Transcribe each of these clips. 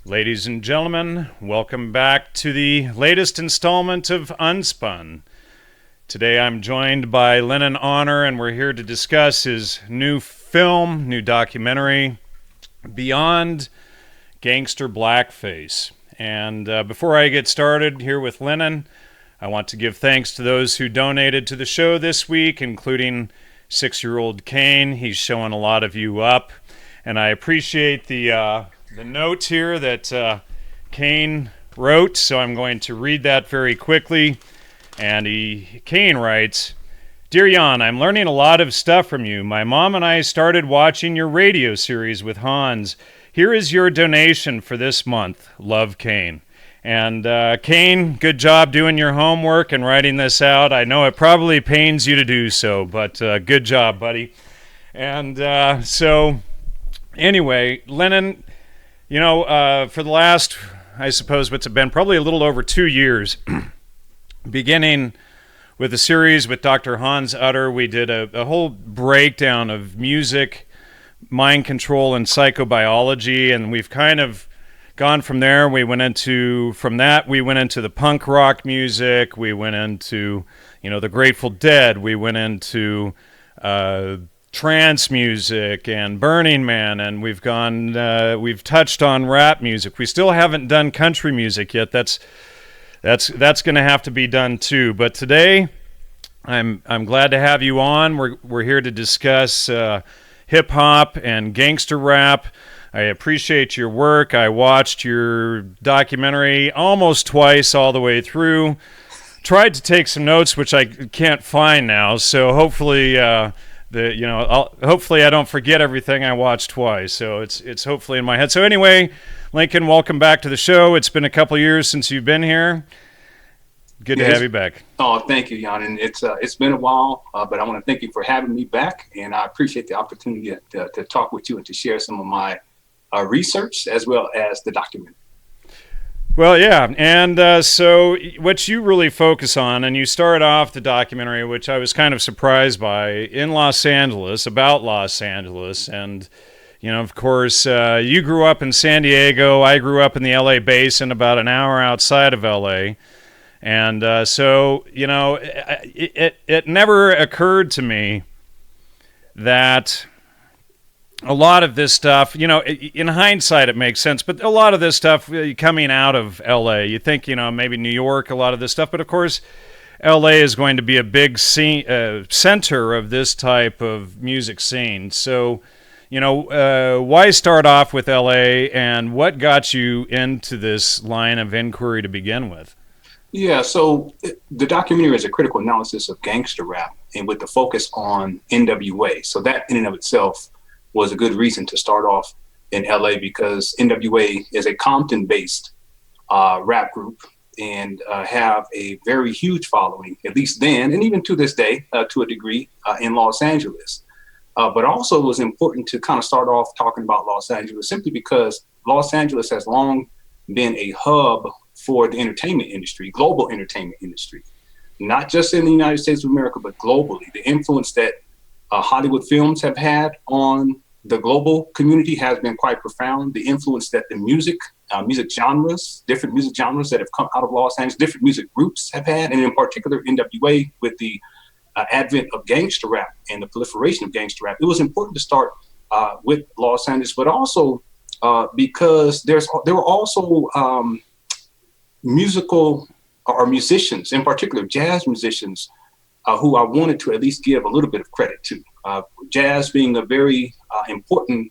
Ladies and gentlemen, welcome back to the latest installment of UnSpun. Today I'm joined by Lenon Honor, and we're here to discuss his new documentary, Beyond Gangster Blackface. And before I get started here with Lenon, I want to give thanks to those who donated to the show this week, including 6-year-old Kane. He's showing a lot of you up, and I appreciate the note here that Kane wrote, so I'm going to read that very quickly. And Kane writes, "Dear Jan, I'm learning a lot of stuff from you. My mom and I started watching your radio series with Hans. Here is your donation for this month. Love, Kane." And Kane, good job doing your homework and writing this out. I know it probably pains you to do so, but good job, buddy. And so, anyway, Lenon, for the last, I suppose, what's it been, probably a little over 2 years, beginning with a series with Dr. Hans Utter, we did a whole breakdown of music, mind control, and psychobiology, and we've kind of gone from there. We went into the punk rock music, we went into, the Grateful Dead, we went into trance music and Burning Man, and we've touched on rap music. We still haven't done country music yet. That's going to have to be done too. But today, I'm glad to have you on. We're here to discuss hip hop and gangster rap. I appreciate your work. I watched your documentary almost twice all the way through. Tried to take some notes, which I can't find now. So hopefully, hopefully I don't forget everything I watched twice. So it's hopefully in my head. So anyway, Lincoln, welcome back to the show. It's been a couple years since you've been here. Good to have you back. Oh, thank you, Jan. And it's been a while, but I want to thank you for having me back. And I appreciate the opportunity to talk with you and to share some of my research as well as the documentary. Well, yeah, and so what you really focus on, and you start off the documentary, which I was kind of surprised by, in Los Angeles, about Los Angeles, and, of course, you grew up in San Diego, I grew up in the LA Basin, about an hour outside of LA, and so, it never occurred to me that a lot of this stuff, in hindsight it makes sense, but a lot of this stuff coming out of LA, you think, maybe New York, a lot of this stuff, but of course LA is going to be a big center of this type of music scene. So, why start off with LA, and what got you into this line of inquiry to begin with? Yeah, so the documentary is a critical analysis of gangster rap, and with the focus on NWA. So that in and of itself was a good reason to start off in LA, because NWA is a Compton-based rap group and have a very huge following, at least then, and even to this day, to a degree, in Los Angeles. But also it was important to kind of start off talking about Los Angeles simply because Los Angeles has long been a hub for the entertainment industry, global entertainment industry, not just in the United States of America, but globally. The influence that Hollywood films have had on the global community has been quite profound. The influence that the different music genres that have come out of Los Angeles, different music groups have had, and in particular NWA, with the advent of gangster rap and the proliferation of gangster rap, it was important to start with Los Angeles, but also because there were also musicians, in particular jazz musicians, who I wanted to at least give a little bit of credit to. Jazz being a very important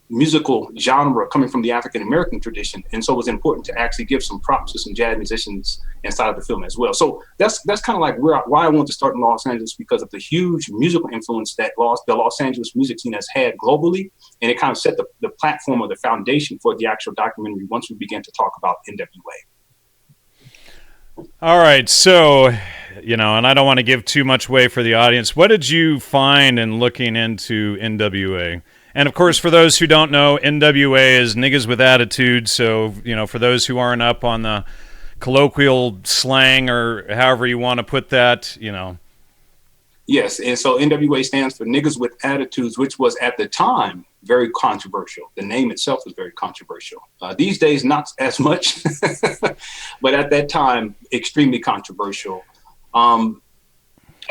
musical genre coming from the African American tradition, and so it was important to actually give some props to some jazz musicians inside of the film as well. So that's kind of like why I wanted to start in Los Angeles, because of the huge musical influence that the Los Angeles music scene has had globally, and it kind of set the platform or the foundation for the actual documentary once we began to talk about NWA. All right, so, and I don't want to give too much away for the audience. What did you find in looking into NWA? And, of course, for those who don't know, NWA is Niggas with Attitude. So, for those who aren't up on the colloquial slang or however you want to put that, Yes, and so NWA stands for Niggas with Attitudes, which was at the time very controversial. The name itself was very controversial. These days, not as much, but at that time, extremely controversial. I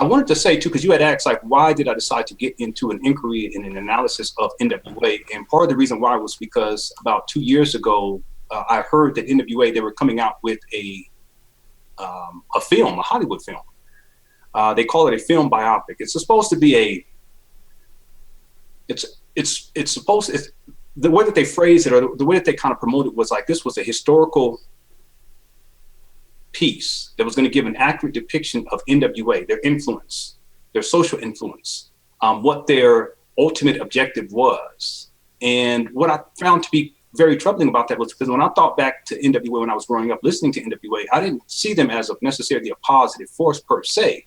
wanted to say too, because you had asked, like, why did I decide to get into an inquiry and an analysis of NWA? And part of the reason why was because about 2 years ago, I heard that NWA, they were coming out with a film, a Hollywood film. They call it a film biopic. It's supposed to be the way that they phrased it, or the way that they kind of promoted it, was like this was a historical piece that was going to give an accurate depiction of NWA, their influence, their social influence, what their ultimate objective was. And what I found to be very troubling about that was because when I thought back to NWA when I was growing up listening to NWA, I didn't see them as necessarily a positive force per se.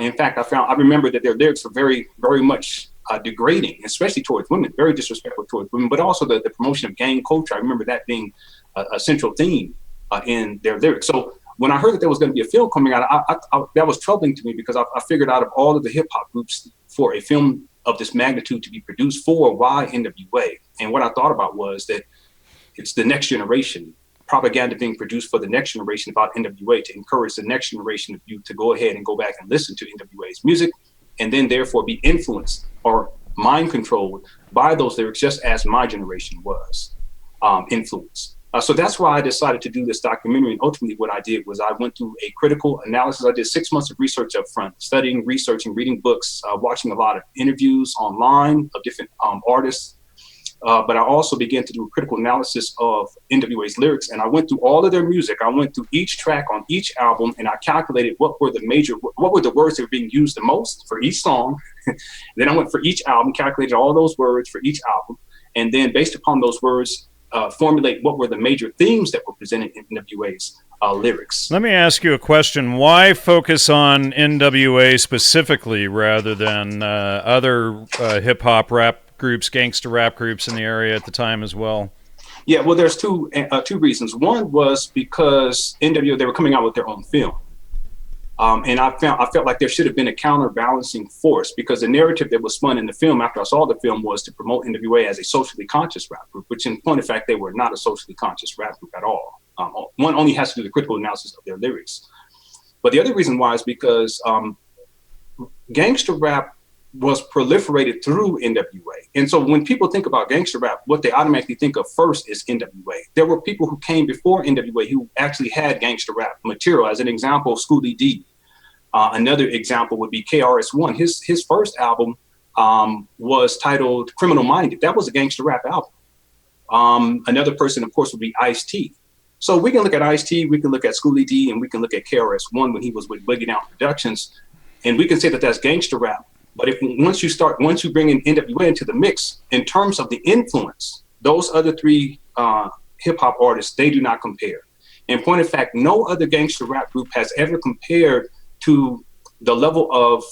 In fact, I remember that their lyrics were very, very much degrading, especially towards women, very disrespectful towards women, but also the promotion of gang culture. I remember that being a central theme in their lyrics. So when I heard that there was going to be a film coming out, that was troubling to me, because I figured out of all of the hip hop groups, for a film of this magnitude to be produced, why NWA? And what I thought about was that it's the next generation, propaganda being produced for the next generation about NWA to encourage the next generation of youth to go ahead and go back and listen to NWA's music, and then therefore be influenced or mind controlled by those lyrics, just as my generation was influenced. So that's why I decided to do this documentary. And ultimately what I did was I went through a critical analysis. I did 6 months of research up front, studying, researching, reading books, watching a lot of interviews online of different artists. But I also began to do a critical analysis of NWA's lyrics. And I went through all of their music. I went through each track on each album, and I calculated what were the words that were being used the most for each song. Then I went for each album, calculated all those words for each album. And then based upon those words, formulate what were the major themes that were presented in NWA's lyrics. Let me ask you a question. Why focus on NWA specifically rather than other hip-hop rap groups, gangster rap groups in the area at the time as well? Yeah, well, there's two reasons. One was because NWA, they were coming out with their own film. And I felt like there should have been a counterbalancing force, because the narrative that was spun in the film after I saw the film was to promote NWA as a socially conscious rap group, which in point of fact, they were not a socially conscious rap group at all. One only has to do the critical analysis of their lyrics. But the other reason why is because gangster rap was proliferated through NWA. And so when people think about gangster rap, what they automatically think of first is NWA. There were people who came before NWA who actually had gangster rap material. As an example, Schoolie D. Another example would be KRS-One. His first album was titled Criminal Minded. That was a gangster rap album. Another person, of course, would be Ice-T. So we can look at Ice-T, we can look at Schoolie D, and we can look at KRS-One when he was with Boogie Down Productions. And we can say that that's gangster rap. But once you bring in NWA into the mix, in terms of the influence, those other three hip hop artists, they do not compare. In point of fact, no other gangster rap group has ever compared to the level of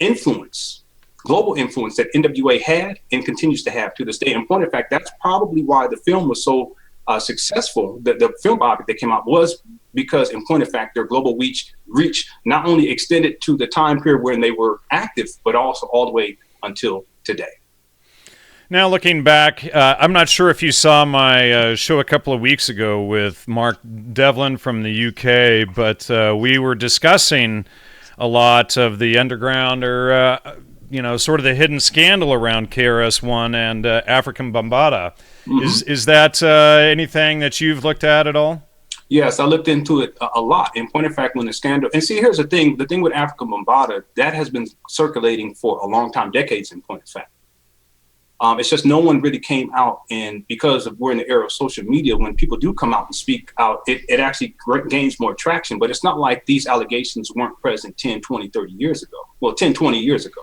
influence, global influence, that NWA had and continues to have to this day. In point of fact, that's probably why the film was so successful. The film biopic that came out was because, in point of fact, their global reach not only extended to the time period when they were active, but also all the way until today. Now, looking back, I'm not sure if you saw my show a couple of weeks ago with Mark Devlin from the UK, but we were discussing a lot of the underground, or sort of the hidden scandal around KRS-One and African Bambaataa. Mm-hmm. Is that anything that you've looked at all? Yes, I looked into it a lot. In point of fact, when the scandal, and see, here's the thing with African Bambaataa, that has been circulating for a long time, decades, in point of fact. It's just no one really came out, and because we're in the era of social media, when people do come out and speak out, it actually gains more traction. But it's not like these allegations weren't present 10, 20, 30 years ago. Well, 10, 20 years ago.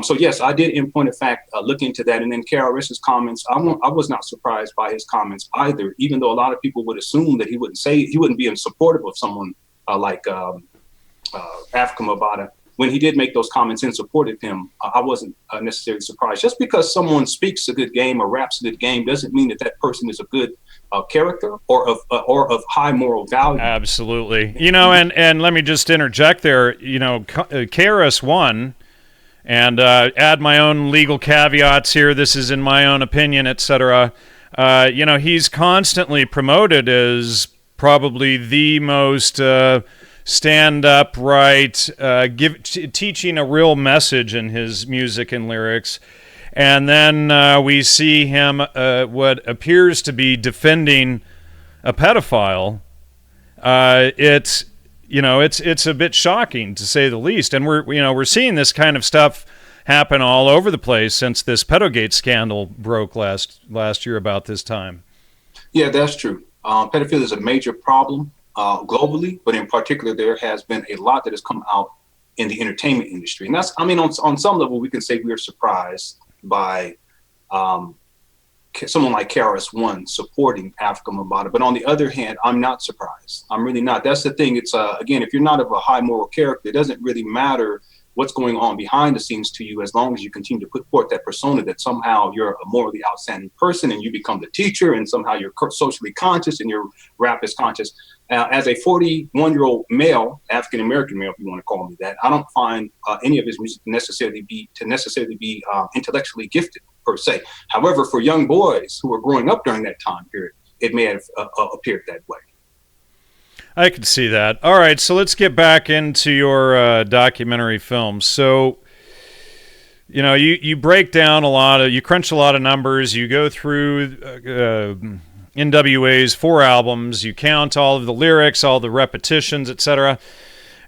So yes, I did, in point of fact, look into that. And then KRS's comments, I was not surprised by his comments either, even though a lot of people would assume that he wouldn't be in supportive of someone like African Bambaataa. when he did make those comments in support of him, I wasn't necessarily surprised. Just because someone speaks a good game or raps a good game doesn't mean that that person is a good character or of high moral value. Absolutely. You know, and let me just interject there. You know, KRS-One, and add my own legal caveats here. This is in my own opinion, etc. You know, he's constantly promoted as probably the most stand upright, teaching a real message in his music and lyrics. And then we see him what appears to be defending a pedophile. It's a bit shocking, to say the least. And we're seeing this kind of stuff happen all over the place since this pedogate scandal broke last year about this time. Yeah, that's true. Pedophilia is a major problem globally, but in particular, there has been a lot that has come out in the entertainment industry. And that's, I mean, on some level, we can say we are surprised by someone like KRS-One supporting Afrika Bambaataa. But on the other hand, I'm not surprised. I'm really not. That's the thing. It's, again, if you're not of a high moral character, it doesn't really matter what's going on behind the scenes to you, as long as you continue to put forth that persona that somehow you're a morally outstanding person and you become the teacher, and somehow you're socially conscious and your rap is conscious. As a 41-year-old male, African-American male, if you want to call me that, I don't find any of his music to necessarily be intellectually gifted per se. However, for young boys who are growing up during that time period, it may have appeared that way. I can see that. All right, so let's get back into your documentary film. So, you know, you break down you crunch a lot of numbers. You go through NWA's 4 albums. You count all of the lyrics, all the repetitions, etc.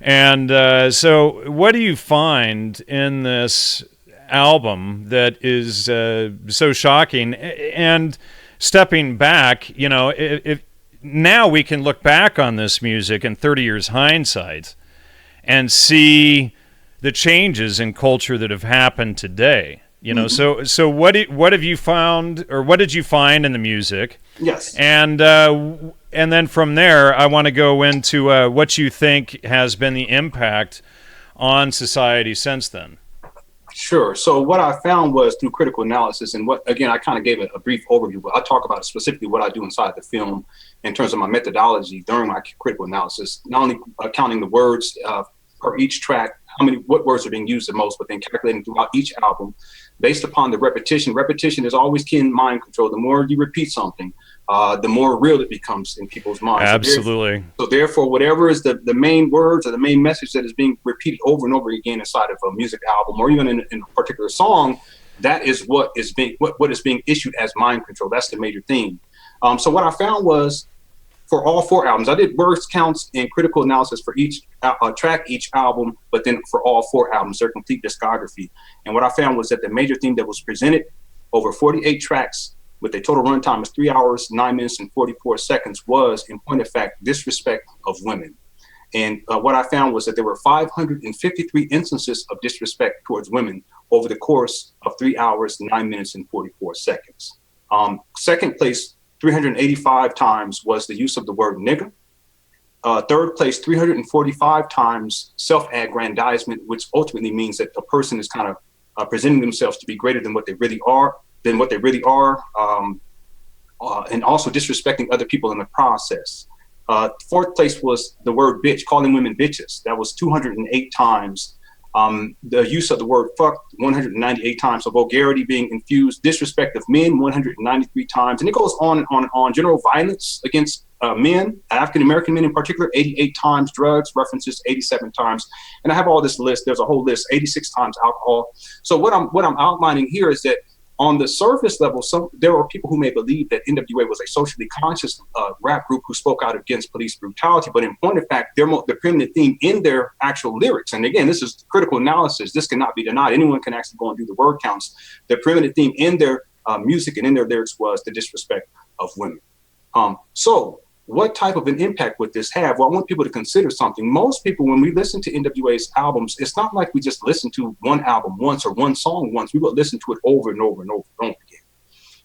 And so what do you find in this album that is so shocking? And stepping back, you know, if now we can look back on this music in 30 years hindsight and see the changes in culture that have happened today. You know, so what have you found, or what did you find in the music? Yes. And then from there, I want to go into what you think has been the impact on society since then. Sure. So what I found was through critical analysis, and what, again, I kind of gave a brief overview, but I'll talk about specifically what I do inside the film in terms of my methodology during my critical analysis, not only counting the words per each track, what words are being used the most, but then calculating throughout each album based upon the repetition. Repetition is always key in mind control. The more you repeat something, the more real it becomes in people's minds. Absolutely. So therefore, whatever is the main words or the main message that is being repeated over and over again inside of a music album, or even in a particular song, that is what is being issued as mind control. That's the major theme. So what I found was, for all 4 albums, I did words counts and critical analysis for each track, each album, but then for all 4 albums, their complete discography. And what I found was that the major theme that was presented over 48 tracks with a total runtime of 3 hours, 9 minutes, and 44 seconds was, in point of fact, disrespect of women. And what I found was that there were 553 instances of disrespect towards women over the course of 3 hours, 9 minutes, and 44 seconds. Second place, 385 times was the use of the word nigger. Third place, 345 times self-aggrandizement, which ultimately means that a person is kind of presenting themselves to be greater than what they really are, and also disrespecting other people in the process. Fourth place was the word bitch, calling women bitches. That was 208 times. The use of the word fuck, 198 times. So vulgarity being infused, disrespect of men, 193 times. And it goes on and on and on. General violence against men, African-American men in particular, 88 times. Drugs references, 87 times. And I have all this list. There's a whole list, 86 times alcohol. So what I'm outlining here is that on the surface level, there are people who may believe that NWA was a socially conscious rap group who spoke out against police brutality. But in point of fact, the permanent theme in their actual lyrics, and again, this is critical analysis, this cannot be denied. Anyone can actually go and do the word counts. The permanent theme in their music and in their lyrics was the disrespect of women. So what type of an impact would this have? Well, I want people to consider something. Most people, when we listen to NWA's albums, it's not like we just listen to one album once or one song once. We will listen to it over and over and over and over again.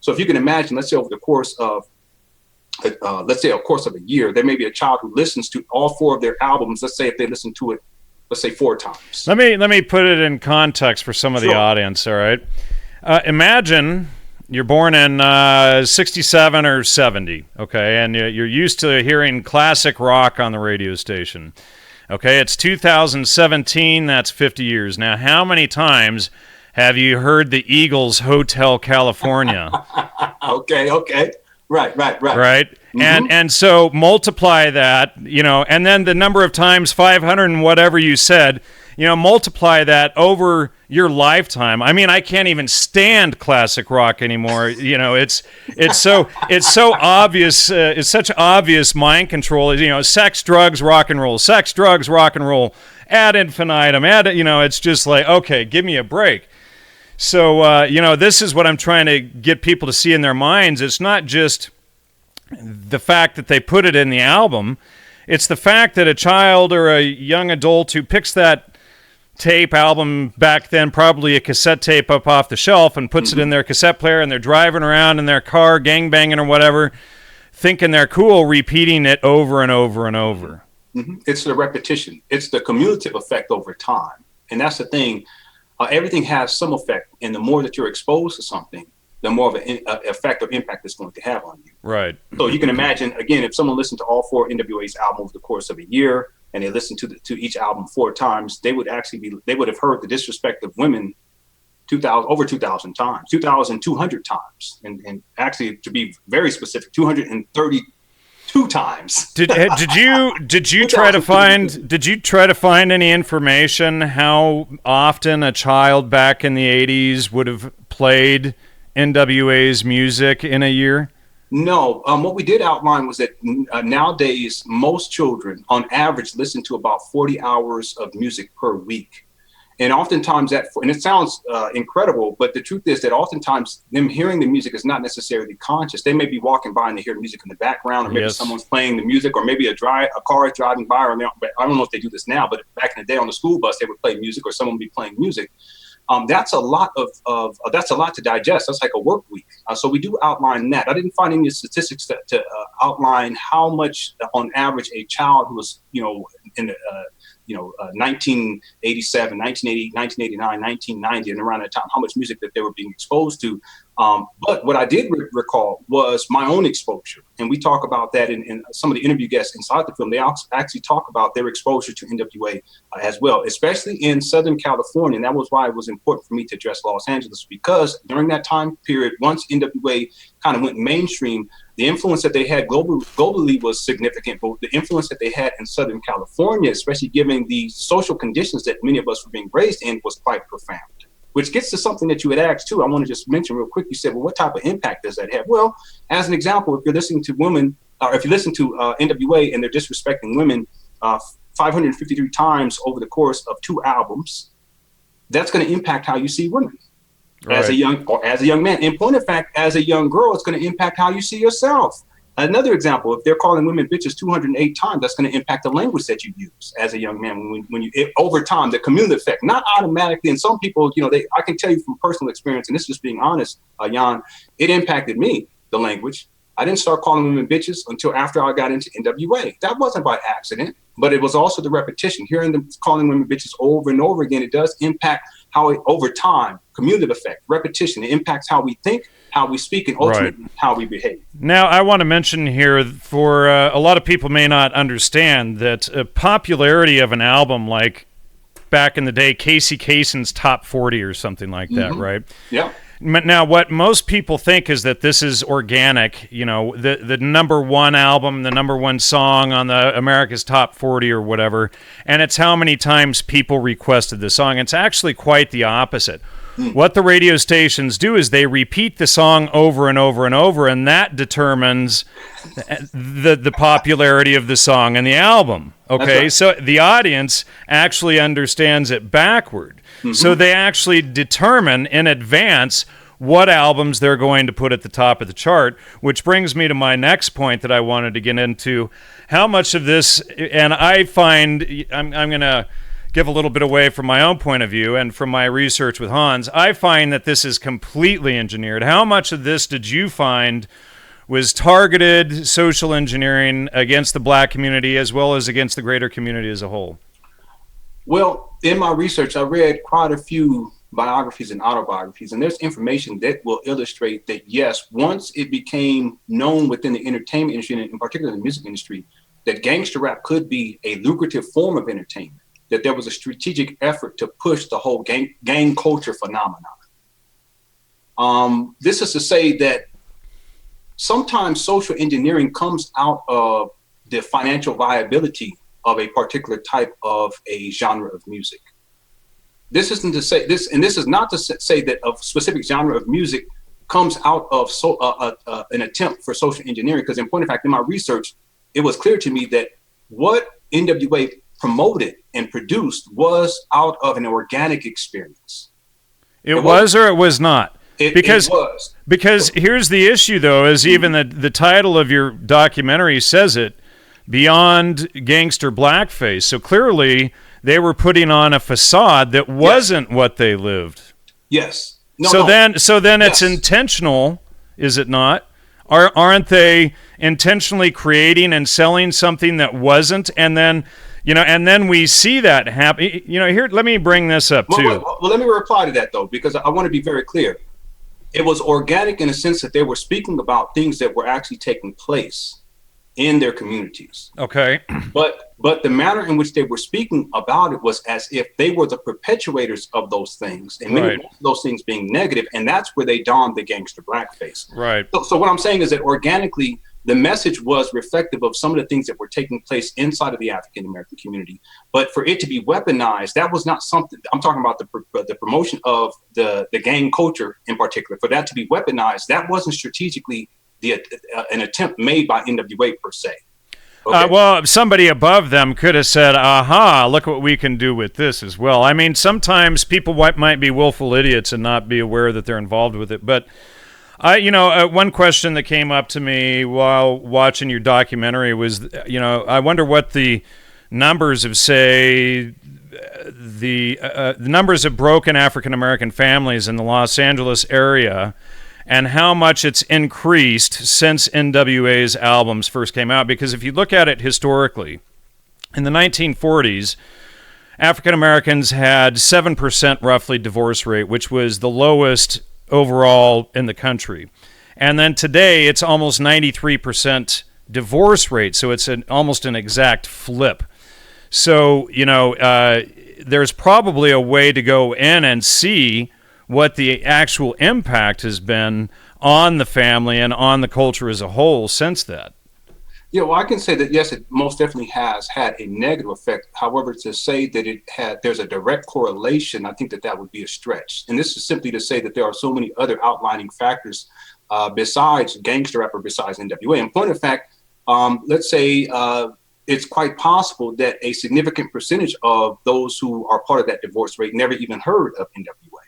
So if you can imagine, let's say over the course of, a course of a year, there may be a child who listens to all 4 of their albums. Let's say if they listen to it let's say 4 times. Let me put it in context for some of the audience. All right, imagine you're born in 67 or 70, okay, and you're used to hearing classic rock on the radio station. Okay, it's 2017. That's 50 years now. How many times have you heard the Eagles' Hotel California? Okay. Right. Mm-hmm. And so multiply that, and then the number of times 500 and whatever you said, multiply that over your lifetime. I mean, I can't even stand classic rock anymore. It's so obvious. It's such obvious mind control. Sex, drugs, rock and roll. Sex, drugs, rock and roll. Ad infinitum. It's just like, okay, give me a break. So, this is what I'm trying to get people to see in their minds. It's not just the fact that they put it in the album. It's the fact that a child or a young adult who picks that tape album back then, probably a cassette tape up off the shelf, and puts it in their cassette player, and they're driving around in their car, gangbanging or whatever, thinking they're cool, repeating it over and over and over. Mm-hmm. It's the repetition. It's the cumulative effect over time. And that's the thing. Everything has some effect, and the more that you're exposed to something, the more of an effect or impact it's going to have on you. Right. So you can imagine, again, if someone listened to all 4 NWA's albums over the course of a year, and they listened to each album 4 times, they would have heard the disrespect of women over 2,000 times, 2,200 times, and actually, to be very specific, 232 times. Did you try to find any information how often a child back in the 80s would have played NWA's music in a year? No. What we did outline was that nowadays most children on average listen to about 40 hours of music per week. And oftentimes and it sounds incredible, but the truth is that oftentimes them hearing the music is not necessarily conscious. They may be walking by and they hear music in the background, or maybe someone's playing the music, or maybe a car is driving by, or I don't know if they do this now, but back in the day on the school bus, they would play music, or someone would be playing music. That's a lot to digest. That's like a work week. So we do outline that. I didn't find any statistics to outline how much on average a child who was, in 1987, 1980, 1989, 1990, and around that time, how much music that they were being exposed to. But what I did recall was my own exposure. And we talk about that in some of the interview guests inside the film. They actually talk about their exposure to NWA as well, especially in Southern California. And that was why it was important for me to address Los Angeles, because during that time period, once NWA kind of went mainstream, the influence that they had globally was significant, but the influence that they had in Southern California, especially given the social conditions that many of us were being raised in, was quite profound. Which gets to something that you had asked too. I want to just mention real quick. You said, well, what type of impact does that have? Well, as an example, if you're listening to women, or if you listen to NWA and they're disrespecting women 553 times over the course of 2 albums, that's going to impact how you see women. Right. As a young man. In point of fact, as a young girl, it's going to impact how you see yourself. Another example, if they're calling women bitches 208 times, that's going to impact the language that you use as a young man. Over time, the cumulative effect, not automatically. And some people, I can tell you from personal experience, and this is just being honest, Jan, it impacted me, the language. I didn't start calling women bitches until after I got into NWA. That wasn't by accident, but it was also the repetition. Hearing them calling women bitches over and over again, it does impact how over time, cumulative effect, repetition, it impacts how we think, how we speak, and ultimately how we behave. Now, I want to mention here, for a lot of people may not understand that popularity of an album, like back in the day, Casey Kasem's Top 40 or something like that, right? Yeah. Now, what most people think is that this is organic, the number one album, the number one song on the America's Top 40 or whatever, and it's how many times people requested the song. It's actually quite the opposite. What the radio stations do is they repeat the song over and over and over, and that determines the popularity of the song and the album. Okay, right. So the audience actually understands it backward. So they actually determine in advance what albums they're going to put at the top of the chart, which brings me to my next point that I wanted to get into. How much of this, and I find, I'm going to give a little bit away from my own point of view and from my research with Hans, I find that this is completely engineered. How much of this did you find was targeted social engineering against the black community as well as against the greater community as a whole? Well, in my research, I read quite a few biographies and autobiographies, and there's information that will illustrate that, yes, once it became known within the entertainment industry, and in particular the music industry, that gangster rap could be a lucrative form of entertainment, that there was a strategic effort to push the whole gang culture phenomenon. This is to say that sometimes social engineering comes out of the financial viability of a particular type of a genre of music. This isn't to say this, and this is not to say that a specific genre of music comes out of an attempt for social engineering. Because in point of fact, in my research, it was clear to me that what NWA promoted and produced was out of an organic experience. It was or it was not? It was. Because here's the issue, though, is even the title of your documentary says it, Beyond Gangster Blackface. So clearly they were putting on a facade that wasn't what they lived. Yes. So then it's intentional, is it not? Aren't they intentionally creating and selling something that wasn't? And then, and then we see that happen. Here, let me bring this up too. Well, let me reply to that though, because I want to be very clear. It was organic in the sense that they were speaking about things that were actually taking place in their communities. Okay. But the manner in which they were speaking about it was as if they were the perpetuators of those things, and many of those things being negative, and that's where they donned the gangster blackface. Right. So what I'm saying is that organically, the message was reflective of some of the things that were taking place inside of the African American community. But for it to be weaponized, that was not something. I'm talking about the promotion of the gang culture in particular. For that to be weaponized, that wasn't strategically an attempt made by NWA per se. Okay. Well, somebody above them could have said, aha, look what we can do with this as well. I mean, sometimes people might be willful idiots and not be aware that they're involved with it. But, one question that came up to me while watching your documentary was, I wonder what the numbers of, say, the numbers of broken African-American families in the Los Angeles area and how much it's increased since NWA's albums first came out. Because if you look at it historically, in the 1940s, African Americans had 7% roughly divorce rate, which was the lowest overall in the country. And then today, it's almost 93% divorce rate, so it's almost an exact flip. So, there's probably a way to go in and see what the actual impact has been on the family and on the culture as a whole since that. Yeah, well, I can say that, yes, it most definitely has had a negative effect. However, to say that there's a direct correlation, I think that would be a stretch. And this is simply to say that there are so many other outlining factors besides gangster rap or besides NWA. In point of fact, let's say it's quite possible that a significant percentage of those who are part of that divorce rate never even heard of NWA.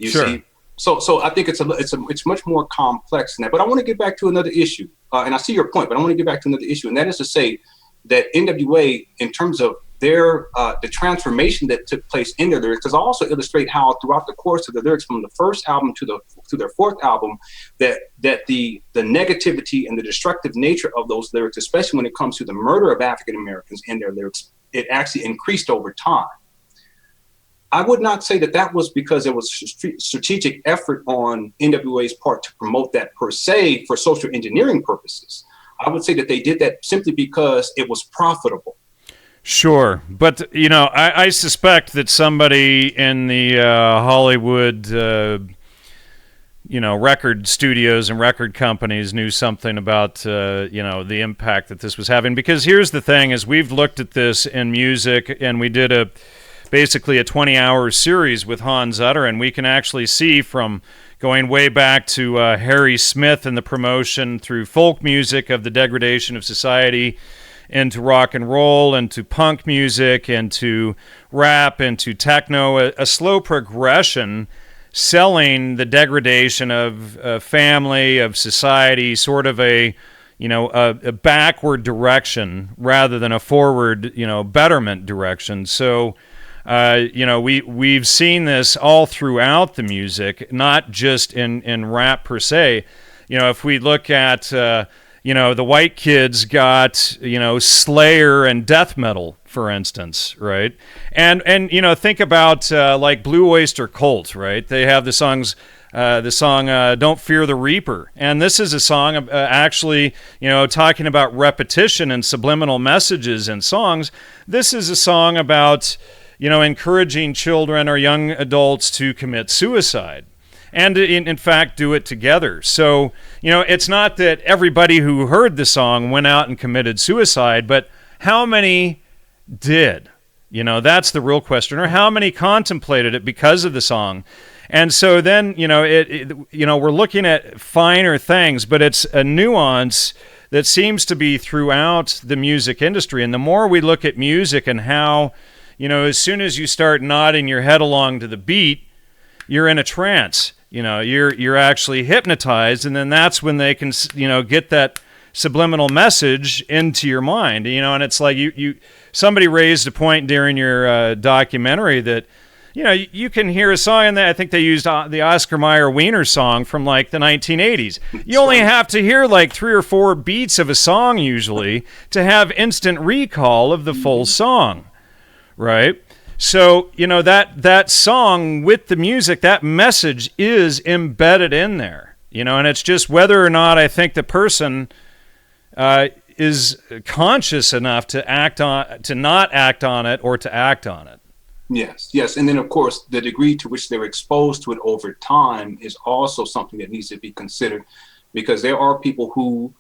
You see, so I think it's much more complex than that. But I want to get back to another issue, and I see your point. But I want to get back to another issue, and that is to say that NWA, in terms of their the transformation that took place in their lyrics, because I also illustrate how throughout the course of the lyrics from the first album to their fourth album, that the negativity and the destructive nature of those lyrics, especially when it comes to the murder of African Americans in their lyrics, it actually increased over time. I would not say that was because there was strategic effort on NWA's part to promote that per se for social engineering purposes. I would say that they did that simply because it was profitable. Sure. But, I suspect that somebody in the Hollywood, record studios and record companies knew something about, the impact that this was having. Because here's the thing, is we've looked at this in music, and we did basically a 20-hour series with Hans Utter, and we can actually see from going way back to Harry Smith and the promotion through folk music of the degradation of society into rock and roll, into punk music, into rap, into techno, a slow progression selling the degradation of family, of society, sort of a backward direction rather than a forward, betterment direction. So we've seen this all throughout the music, not just in rap per se. If we look at, the white kids got, Slayer and death metal for instance, right? And think about like Blue Oyster Cult, right? They have the song "Don't Fear the Reaper," and this is a song actually, talking about repetition and subliminal messages in songs. This is a song about, encouraging children or young adults to commit suicide, and in fact do it together. So, it's not that everybody who heard the song went out and committed suicide, but how many did? That's the real question. Or how many contemplated it because of the song? And so then, we're looking at finer things, but it's a nuance that seems to be throughout the music industry. And the more we look at music and how, as soon as you start nodding your head along to the beat, you're in a trance. You're actually hypnotized, and then that's when they can, get that subliminal message into your mind. And it's like somebody raised a point during your documentary that, you can hear a song in that. I think they used the Oscar Mayer Wiener song from like the 1980s. You only have to hear like 3 or 4 beats of a song usually to have instant recall of the full song, right? So, that song with the music, that message is embedded in there, and it's just whether or not I think the person is conscious enough to not act on it or to act on it. Yes. And then, of course, the degree to which they're exposed to it over time is also something that needs to be considered, because there are people who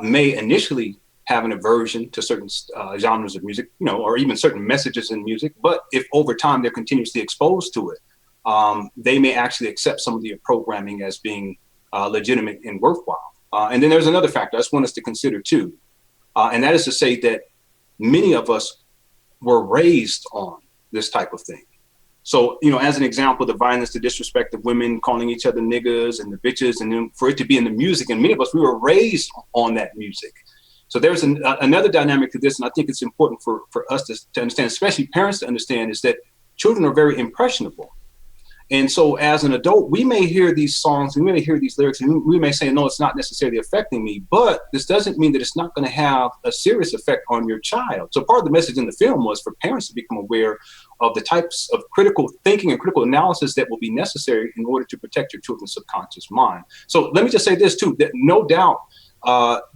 may initially have an aversion to certain genres of music, or even certain messages in music. But if over time they're continuously exposed to it, they may actually accept some of the programming as being legitimate and worthwhile. And then there's another factor I just want us to consider too. And that is to say that many of us were raised on this type of thing. So, as an example, the violence, the disrespect of women, calling each other niggas and the bitches, and then for it to be in the music. And many of us, we were raised on that music. So there's another dynamic to this, and I think it's important for us to understand, especially parents to understand, is that children are very impressionable. And so as an adult, we may hear these songs, we may hear these lyrics, and we may say, no, it's not necessarily affecting me, but this doesn't mean that it's not going to have a serious effect on your child. So part of the message in the film was for parents to become aware of the types of critical thinking and critical analysis that will be necessary in order to protect your children's subconscious mind. So let me just say this too, that no doubt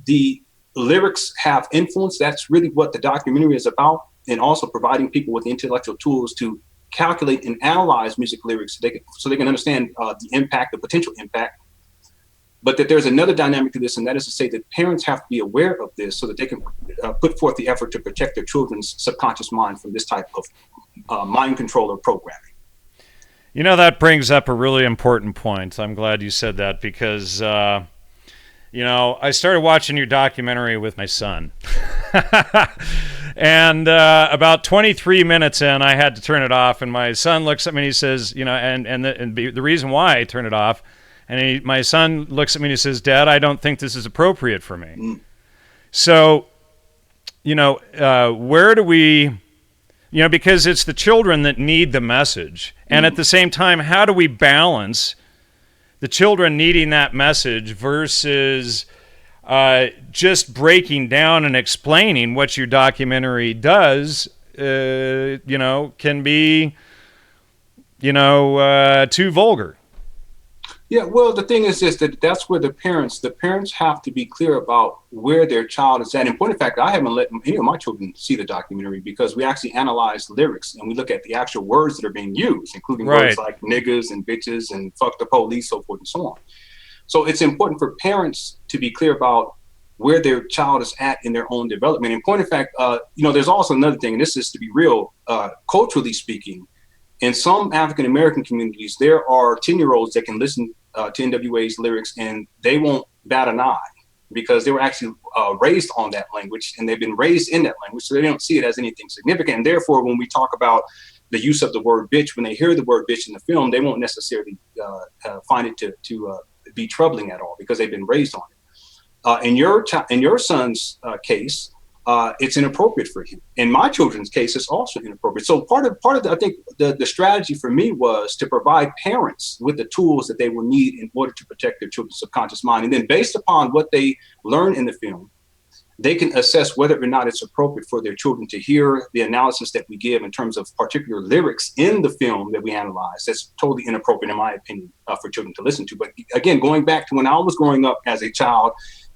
the lyrics have influence. That's really what the documentary is about, and also providing people with the intellectual tools to calculate and analyze music lyrics so they can understand the impact, the potential impact. But that there's another dynamic to this, and that is to say that parents have to be aware of this so that they can put forth the effort to protect their children's subconscious mind from this type of mind control or programming. That brings up a really important point. I'm glad you said that because, I started watching your documentary with my son. And about 23 minutes in, I had to turn it off, and my son looks at me and he says, the reason why I turned it off, and my son looks at me and he says, Dad, I don't think this is appropriate for me. Mm. So, where do we, because it's the children that need the message, and at the same time, how do we balance the children needing that message versus just breaking down and explaining what your documentary does, can be, too vulgar. Yeah, well, the thing is this, that's where the parents have to be clear about where their child is at. In point of fact, I haven't let any of my children see the documentary because we actually analyze lyrics and we look at the actual words that are being used, including words like niggas and bitches and fuck the police, so forth and so on. So it's important for parents to be clear about where their child is at in their own development. In point of fact, there's also another thing, and this is to be real, culturally speaking, in some African-American communities, there are 10-year-olds that can listen to NWA's lyrics and they won't bat an eye because they were actually raised on that language and they've been raised in that language. So they don't see it as anything significant. And therefore, when we talk about the use of the word bitch, when they hear the word bitch in the film, they won't necessarily find it to be troubling at all because they've been raised on it. In your son's case, it's inappropriate for him. In my children's case, it's also inappropriate. So part of I think the strategy for me was to provide parents with the tools that they will need in order to protect their children's subconscious mind. And then based upon what they learn in the film, they can assess whether or not it's appropriate for their children to hear the analysis that we give in terms of particular lyrics in the film that we analyze. That's totally inappropriate, in my opinion, for children to listen to. But again, going back to when I was growing up as a child,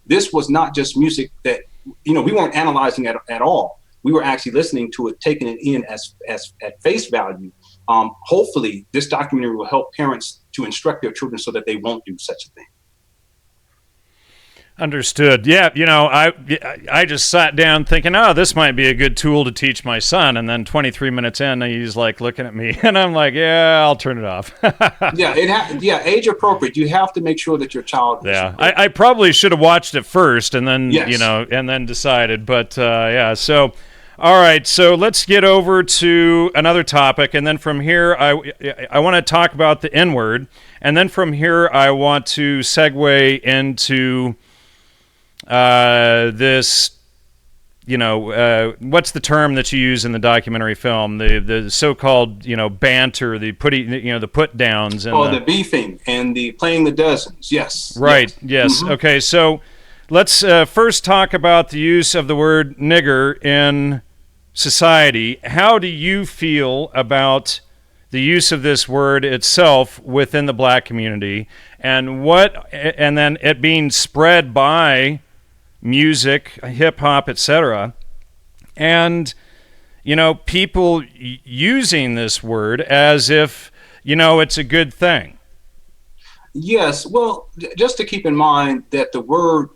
this was not just music that, we weren't analyzing at all. We were actually listening to it, taking it in as at face value. Hopefully, this documentary will help parents to instruct their children so that they won't do such a thing. Understood. Yeah, I just sat down thinking, oh, this might be a good tool to teach my son, and then 23 minutes in, he's like looking at me, and I'm like, yeah, I'll turn it off. Age appropriate. You have to make sure that your child. Yeah, I probably should have watched it first, and then yes. And then decided. But so. All right, so let's get over to another topic, and then from here, I want to talk about the N-word, and then from here, I want to segue into this, what's the term that you use in the documentary film? The so-called, banter, the the put downs, and the beefing and the playing the dozens. Yes. Right. Yes. Mm-hmm. Okay. So let's first talk about the use of the word nigger in society. How do you feel about the use of this word itself within the black community, and then it being spread by music, hip hop, etc., and people using this word as if it's a good thing? Yes. Well, just to keep in mind that the word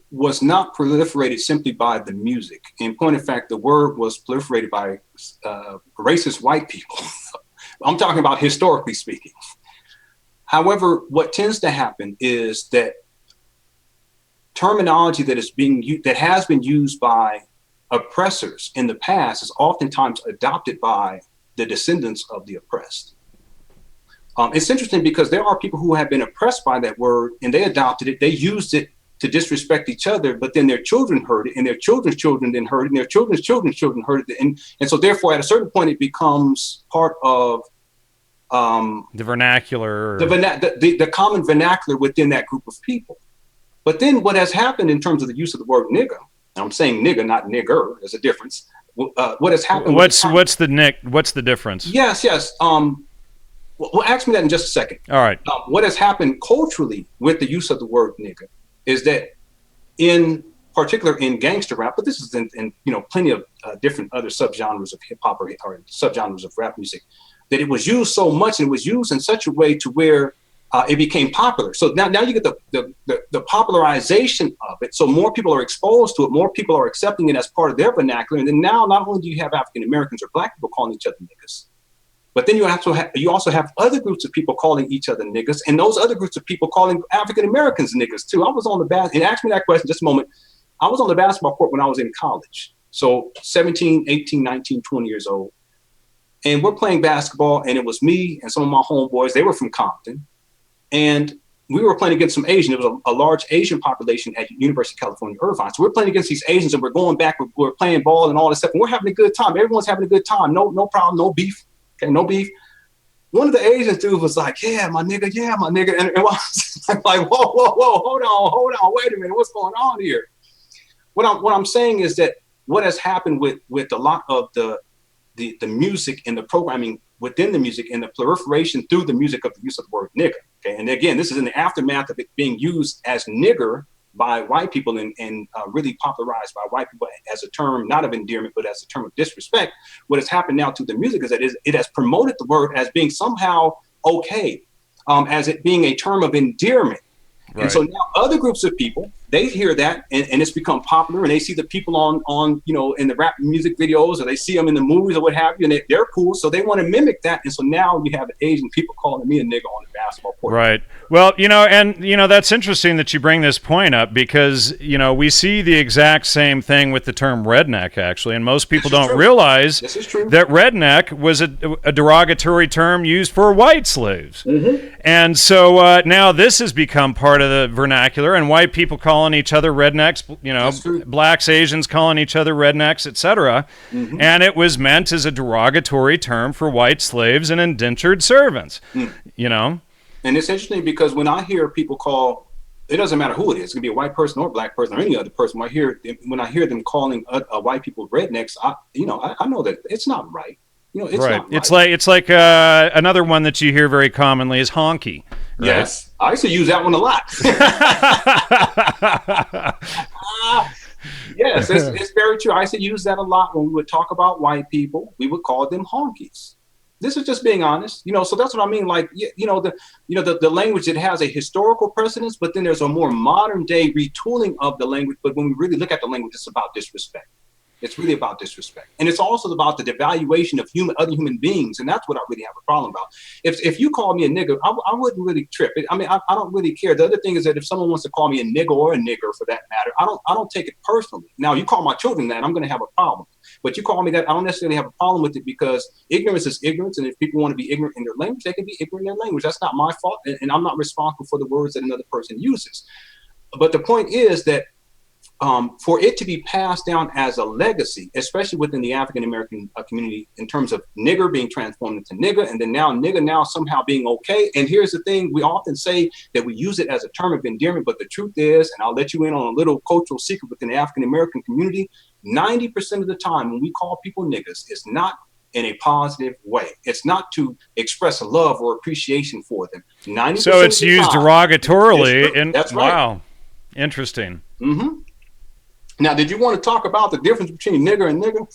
was not proliferated simply by the music. In point of fact, the word was proliferated by racist white people. I'm talking about historically speaking. However, what tends to happen is that terminology that has been used by oppressors in the past is oftentimes adopted by the descendants of the oppressed. It's interesting because there are people who have been oppressed by that word, and they adopted it. They used it to disrespect each other, but then their children heard it, and their children's children then heard it, and their children's children's children heard it. And so therefore, at a certain point, it becomes part of the vernacular. The common vernacular within that group of people. But then what has happened in terms of the use of the word nigger, and I'm saying nigger, not nigger, there's a difference. What has happened? What's the difference? Yes. Well, ask me that in just a second. All right. What has happened culturally with the use of the word nigger is that, in particular in gangster rap, but this is in plenty of different other subgenres of hip hop or subgenres of rap music, that it was used so much, and it was used in such a way to where it became popular. So now you get the popularization of it. So more people are exposed to it, more people are accepting it as part of their vernacular, and then now not only do you have African Americans or black people calling each other niggas, but then you also have other groups of people calling each other niggas, and those other groups of people calling African Americans niggas too. I was on and ask me that question just a moment. I was on the basketball court when I was in college. So 17, 18, 19, 20 years old. And we're playing basketball, and it was me and some of my homeboys. They were from Compton. And we were playing against some Asian. It was a large Asian population at University of California, Irvine. So we're playing against these Asians, and we're going back. We're playing ball and all this stuff. And we're having a good time. Everyone's having a good time. No problem. No beef. Okay, no beef. One of the Asian dudes was like, yeah, my nigga. And I was like, whoa, hold on, wait a minute, what's going on here? What I'm saying is that what has happened with a lot of the music and the programming within the music and the proliferation through the music of the use of the word nigger. Okay, and again, this is in the aftermath of it being used as nigger by white people and really popularized by white people as a term, not of endearment, but as a term of disrespect. What has happened now to the music is that it has promoted the word as being somehow okay, as it being a term of endearment. Right. And so now other groups of people, they hear that and it's become popular, and they see the people on in the rap music videos, or they see them in the movies or what have you, and they're cool. So they want to mimic that. And so now you have Asian people calling me a nigga on the basketball court. Right. Well, that's interesting that you bring this point up, because, we see the exact same thing with the term redneck, actually. And most people don't realize that redneck was a derogatory term used for white slaves. Mm-hmm. And so now this has become part of the vernacular, and white people calling each other rednecks, blacks, Asians calling each other rednecks, etc. Mm-hmm. And it was meant as a derogatory term for white slaves and indentured servants, And it's interesting because when I hear people call it doesn't matter who it is. It can be a white person or a black person or any other person. When I hear them calling white people rednecks, I know that it's not right. It's Right. not right. It's like another one that you hear very commonly is honky. Right? Yes, I used to use that one a lot. Yes, it's very true. I used to use that a lot when we would talk about white people. We would call them honkies. This is just being honest, So that's what I mean. Like, the language, it has a historical precedence, but then there's a more modern day retooling of the language. But when we really look at the language, it's about disrespect. It's really about disrespect, and it's also about the devaluation of other human beings, and that's what I really have a problem about. If you call me a nigger, I wouldn't really trip. I don't really care. The other thing is that if someone wants to call me a nigger or a nigger for that matter, I don't take it personally. Now, you call my children that, I'm going to have a problem. But you call me that, I don't necessarily have a problem with it, because ignorance is ignorance, and if people want to be ignorant in their language, they can be ignorant in their language. That's not my fault, and I'm not responsible for the words that another person uses. But the point is that for it to be passed down as a legacy, especially within the African-American community, in terms of nigger being transformed into nigger, and then now nigger now somehow being okay. And here's the thing, we often say that we use it as a term of endearment, but the truth is, and I'll let you in on a little cultural secret within the African-American community, 90% of the time when we call people niggers, it's not in a positive way. It's not to express love or appreciation for them. 90% so it's used derogatorily. And that's right. Wow, interesting. Mm-hmm. Now, did you want to talk about the difference between nigger and nigger?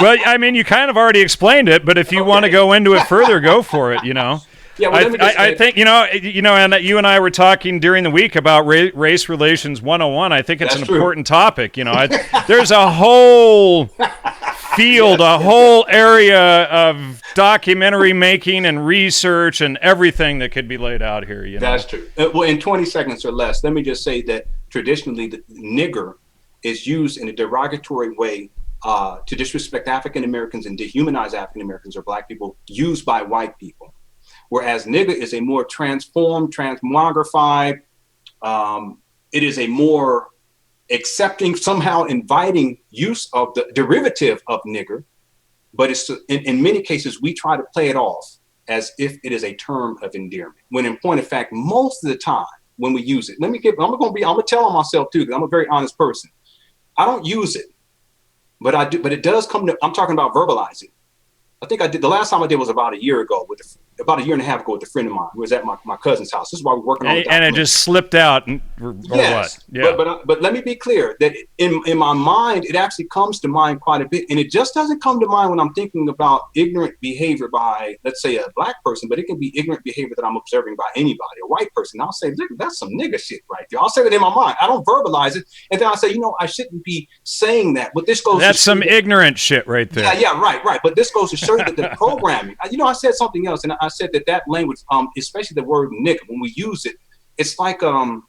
Well, I mean, you kind of already explained it, but if you want to go into it further, go for it. Yeah, well, I think and you and I were talking during the week about race relations 101. I think it's an important topic. There's a whole field, a whole area of documentary making and research and everything that could be laid out here. That's true. Well, in 20 seconds or less, let me just say that traditionally, the nigger is used in a derogatory way to disrespect African Americans and dehumanize African Americans or black people, used by white people. Whereas nigger is a more transformed, transmogrified, it is a more accepting, somehow inviting use of the derivative of nigger, but it's in many cases we try to play it off as if it is a term of endearment, when in point of fact, most of the time when we use it, I'm gonna tell on myself too, because I'm a very honest person. I don't use it, but I do. But it does come to. I'm talking about verbalizing. I think I did. The last time I did was about a year ago, about a year and a half ago, with a friend of mine who was at my cousin's house. This is why we're working on. And it just slipped out, or yes, what? Yeah. But let me be clear that in my mind, it actually comes to mind quite a bit, and it just doesn't come to mind when I'm thinking about ignorant behavior by, let's say, a black person, but it can be ignorant behavior that I'm observing by anybody, a white person. I'll say, look, that's some nigger shit right there. I'll say that in my mind. I don't verbalize it, and then I say, I shouldn't be saying that. But this goes. That's some ignorant shit right there. Yeah, right. But this goes to show you that the programming. I said something else, and I said that language, especially the word nigger, when we use it, it's like a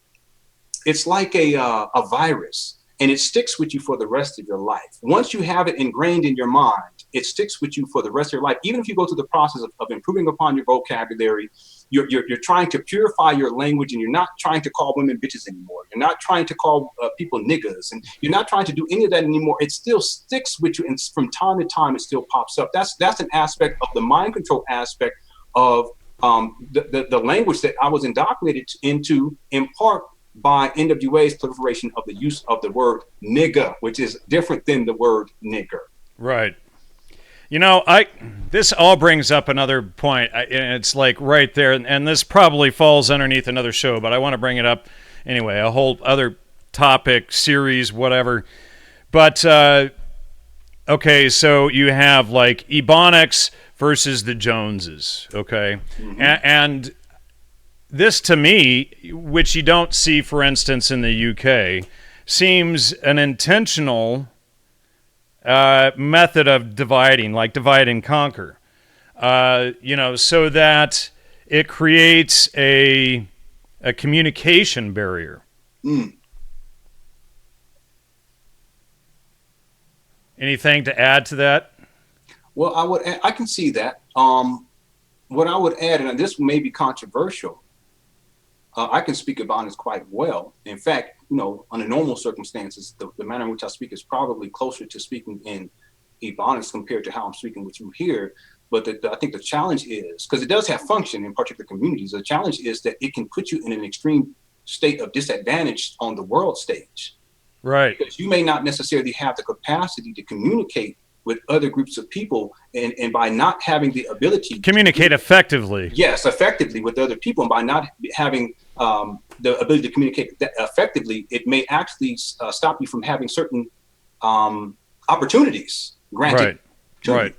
virus, and it sticks with you for the rest of your life. Once you have it ingrained in your mind, it sticks with you for the rest of your life. Even if you go through the process of improving upon your vocabulary, you're trying to purify your language, and you're not trying to call women bitches anymore. You're not trying to call people niggas, and you're not trying to do any of that anymore. It still sticks with you, and from time to time, it still pops up. That's an aspect of the mind control aspect of the language that I was indoctrinated into, in part by NWA's proliferation of the use of the word nigga, which is different than the word nigger. Right. This all brings up another point, and it's like right there, and this probably falls underneath another show, but I want to bring it up anyway, a whole other topic, series, whatever. But, okay, so you have like Ebonics versus the Joneses, okay? Mm-hmm. And this to me, which you don't see, for instance, in the UK, seems an intentional method of dividing, like divide and conquer, so that it creates a communication barrier. Mm. Anything to add to that? Well, I can see that. What I would add, and this may be controversial, I can speak Ebonics quite well. In fact, under normal circumstances, the manner in which I speak is probably closer to speaking in Ebonics compared to how I'm speaking with you here. But I think the challenge is, because it does have function in particular communities, the challenge is that it can put you in an extreme state of disadvantage on the world stage. Right. Because you may not necessarily have the capacity to communicate with other groups of people, and by not having the ability communicate effectively. Yes, effectively with other people, and by not having the ability to communicate effectively, it may actually stop you from having certain opportunities granted. Right.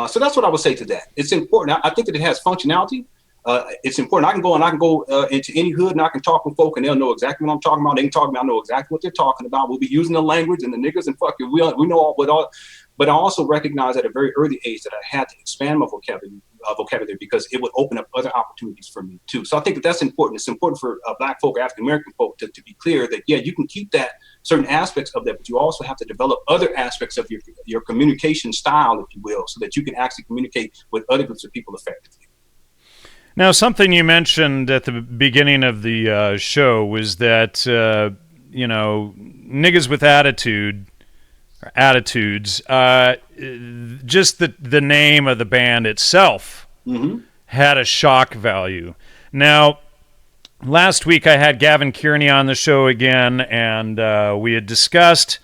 So that's what I would say to that. It's important. I think that it has functionality. It's important. I can go into any hood and I can talk with folk and they'll know exactly what I'm talking about. They can talk about, know exactly what they're talking about. We'll be using the language and the niggas and fuck you. We know all. But I also recognize at a very early age that I had to expand my vocabulary because it would open up other opportunities for me too. So I think that's important. It's important for Black folk, African American folk to be clear that, yeah, you can keep that certain aspects of that, but you also have to develop other aspects of your communication style, if you will, so that you can actually communicate with other groups of people effectively. Now, something you mentioned at the beginning of the show was that, niggas with attitudes, just the name of the band itself had a shock value. Now, last week I had Gavin Kearney on the show again, and we had discussed,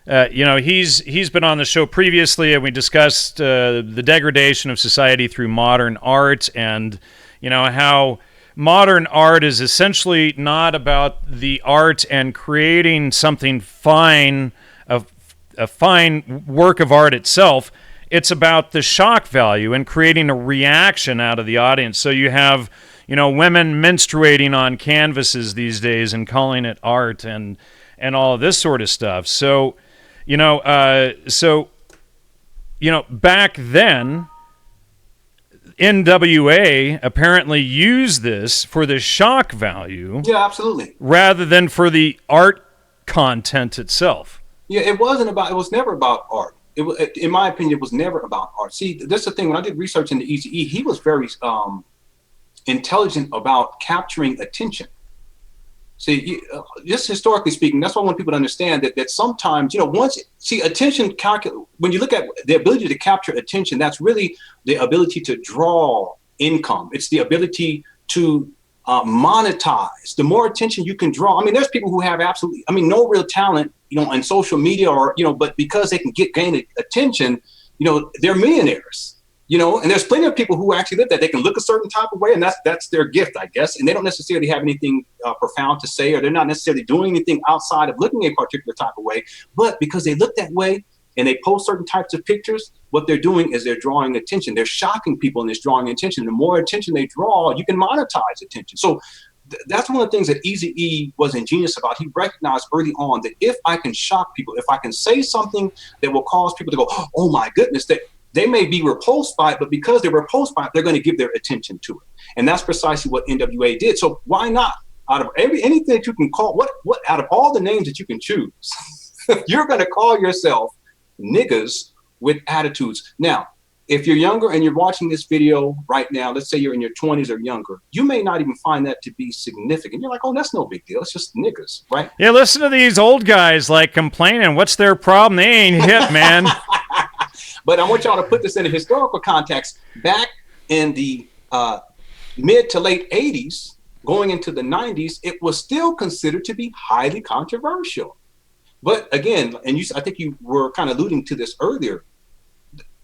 he's been on the show previously, and we discussed the degradation of society through modern art, and how modern art is essentially not about the art and creating something fine, a fine work of art itself. It's about the shock value and creating a reaction out of the audience. So you have, women menstruating on canvases these days and calling it art and all of this sort of stuff. So, back then, NWA apparently used this for the shock value. Yeah, absolutely. Rather than for the art content itself. Yeah, it was never about art. In my opinion, it was never about art. See, that's the thing. When I did research into Eazy-E, he was very intelligent about capturing attention. See, just historically speaking, that's why I want people to understand that sometimes, attention when you look at the ability to capture attention, that's really the ability to draw income. It's the ability to monetize. The more attention you can draw. I mean, there's people who have no real talent, on social media but because they can gain attention, they're millionaires. And there's plenty of people who actually live that. They can look a certain type of way, and that's their gift, I guess. And they don't necessarily have anything profound to say, or they're not necessarily doing anything outside of looking a particular type of way. But because they look that way and they post certain types of pictures, what they're doing is they're drawing attention. They're shocking people, and it's drawing attention. The more attention they draw, you can monetize attention. So that's one of the things that Eazy-E was ingenious about. He recognized early on that if I can shock people, if I can say something that will cause people to go, oh my goodness, that they may be repulsed by it, but because they're repulsed by it, they're going to give their attention to it. And that's precisely what NWA did. So why not? Out of anything that you can call, what out of all the names that you can choose, you're going to call yourself niggas with attitudes. Now, if you're younger and you're watching this video right now, let's say you're in your 20s or younger, you may not even find that to be significant. You're like, oh, that's no big deal. It's just niggas, right? Yeah, listen to these old guys complaining. What's their problem? They ain't hip, man. But I want y'all to put this in a historical context. Back in the mid to late 80s, going into the 90s, it was still considered to be highly controversial. But again, and I think you were kind of alluding to this earlier,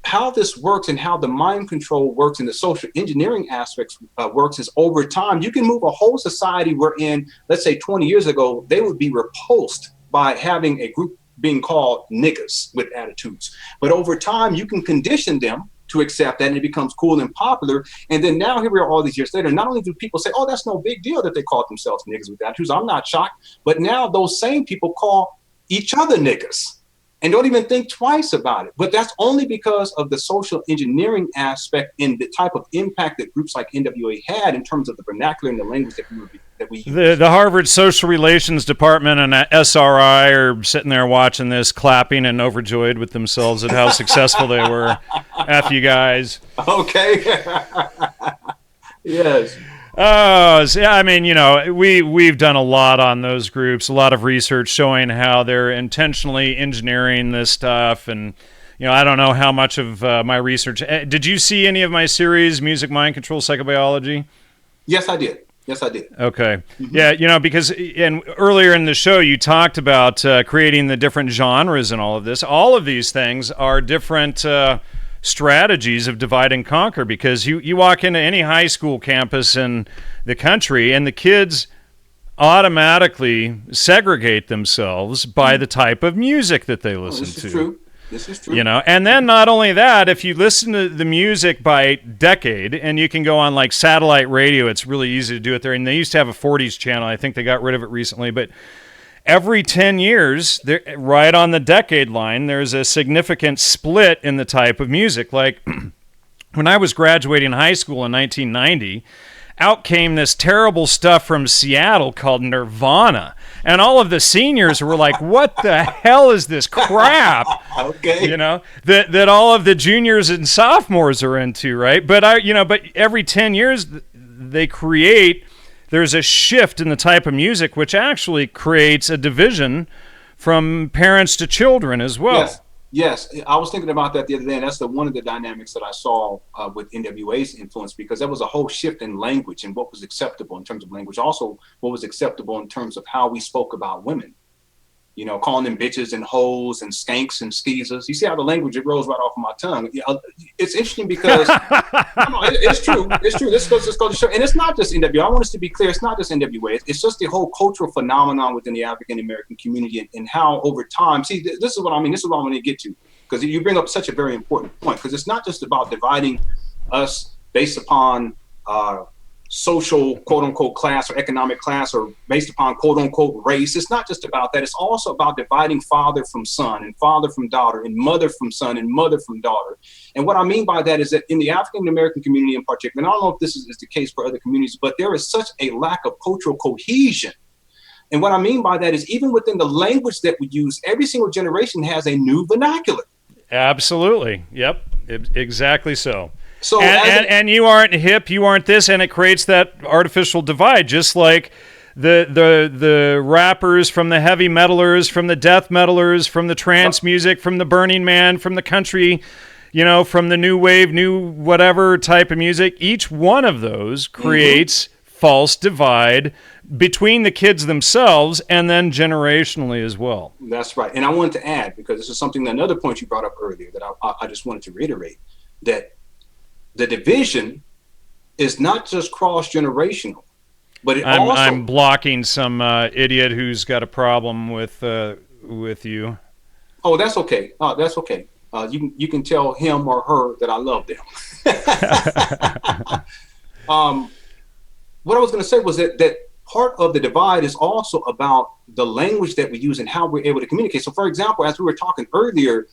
how this works and how the mind control works and the social engineering aspects works is over time, you can move a whole society wherein, let's say 20 years ago, they would be repulsed by having a group being called niggas with attitudes. But over time, you can condition them to accept that, and it becomes cool and popular. And then now here we are all these years later, not only do people say, oh, that's no big deal that they call themselves niggas with attitudes, I'm not shocked, but now those same people call each other niggas and don't even think twice about it. But that's only because of the social engineering aspect and the type of impact that groups like NWA had in terms of the vernacular and the language that we use. The Harvard Social Relations Department and SRI are sitting there watching this, clapping and overjoyed with themselves at how successful they were. F you guys. Okay. Yes. Oh, yeah, I mean, we've done a lot on those groups, a lot of research showing how they're intentionally engineering this stuff. And, I don't know how much of my research. Did you see any of my series, Music, Mind Control, Psychobiology? Yes, I did. Yes, I did. Okay. Yeah, because earlier in the show you talked about creating the different genres and all of this. All of these things are different strategies of divide and conquer, because you walk into any high school campus in the country and the kids automatically segregate themselves by the type of music that they listen to. This is true. This is true. And then not only that, if you listen to the music by decade, and you can go on like satellite radio, it's really easy to do it there. And they used to have a 40s channel. I think they got rid of it recently. But every 10 years, right on the decade line, there's a significant split in the type of music. Like when I was graduating high school in 1990, out came this terrible stuff from Seattle called Nirvana. And all of the seniors were like, what the hell is this crap? Okay. That all of the juniors and sophomores are into, right? But but every 10 years there's a shift in the type of music, which actually creates a division from parents to children as well. Yes, I was thinking about that the other day, and that's one of the dynamics that I saw with NWA's influence, because there was a whole shift in language and what was acceptable in terms of language. Also, what was acceptable in terms of how we spoke about women. Calling them bitches and hoes and skanks and skeezers. You see how the language, it rolls right off of my tongue. It's interesting because it's true. It's true. This goes to show, and it's not just NWA. I want us to be clear. It's not just NWA. It's just the whole cultural phenomenon within the African American community, and how over time. See, this is what I mean. This is what I want to get to, because you bring up such a very important point. Because it's not just about dividing us based upon social quote unquote class or economic class, or based upon quote unquote race. It's not just about that. It's also about dividing father from son and father from daughter and mother from son and mother from daughter. And what I mean by that is that in the African American community in particular, and I don't know if this is the case for other communities, but there is such a lack of cultural cohesion. And what I mean by that is even within the language that we use, every single generation has a new vernacular. Absolutely. Yep. Exactly so. So and you aren't hip, you aren't this, and it creates that artificial divide, just like the rappers from the heavy metalers, from the death metalers, from the trance music, from the Burning Man, from the country, from the new wave, new whatever type of music. Each one of those creates false divide between the kids themselves and then generationally as well. That's right. And I wanted to add, because this is something, another point you brought up earlier that I just wanted to reiterate, that the division is not just cross-generational, but I'm blocking some idiot who's got a problem with you. Oh, that's okay. That's okay. You can tell him or her that I love them. What I was going to say was that part of the divide is also about the language that we use and how we're able to communicate. So, for example, as we were talking earlier,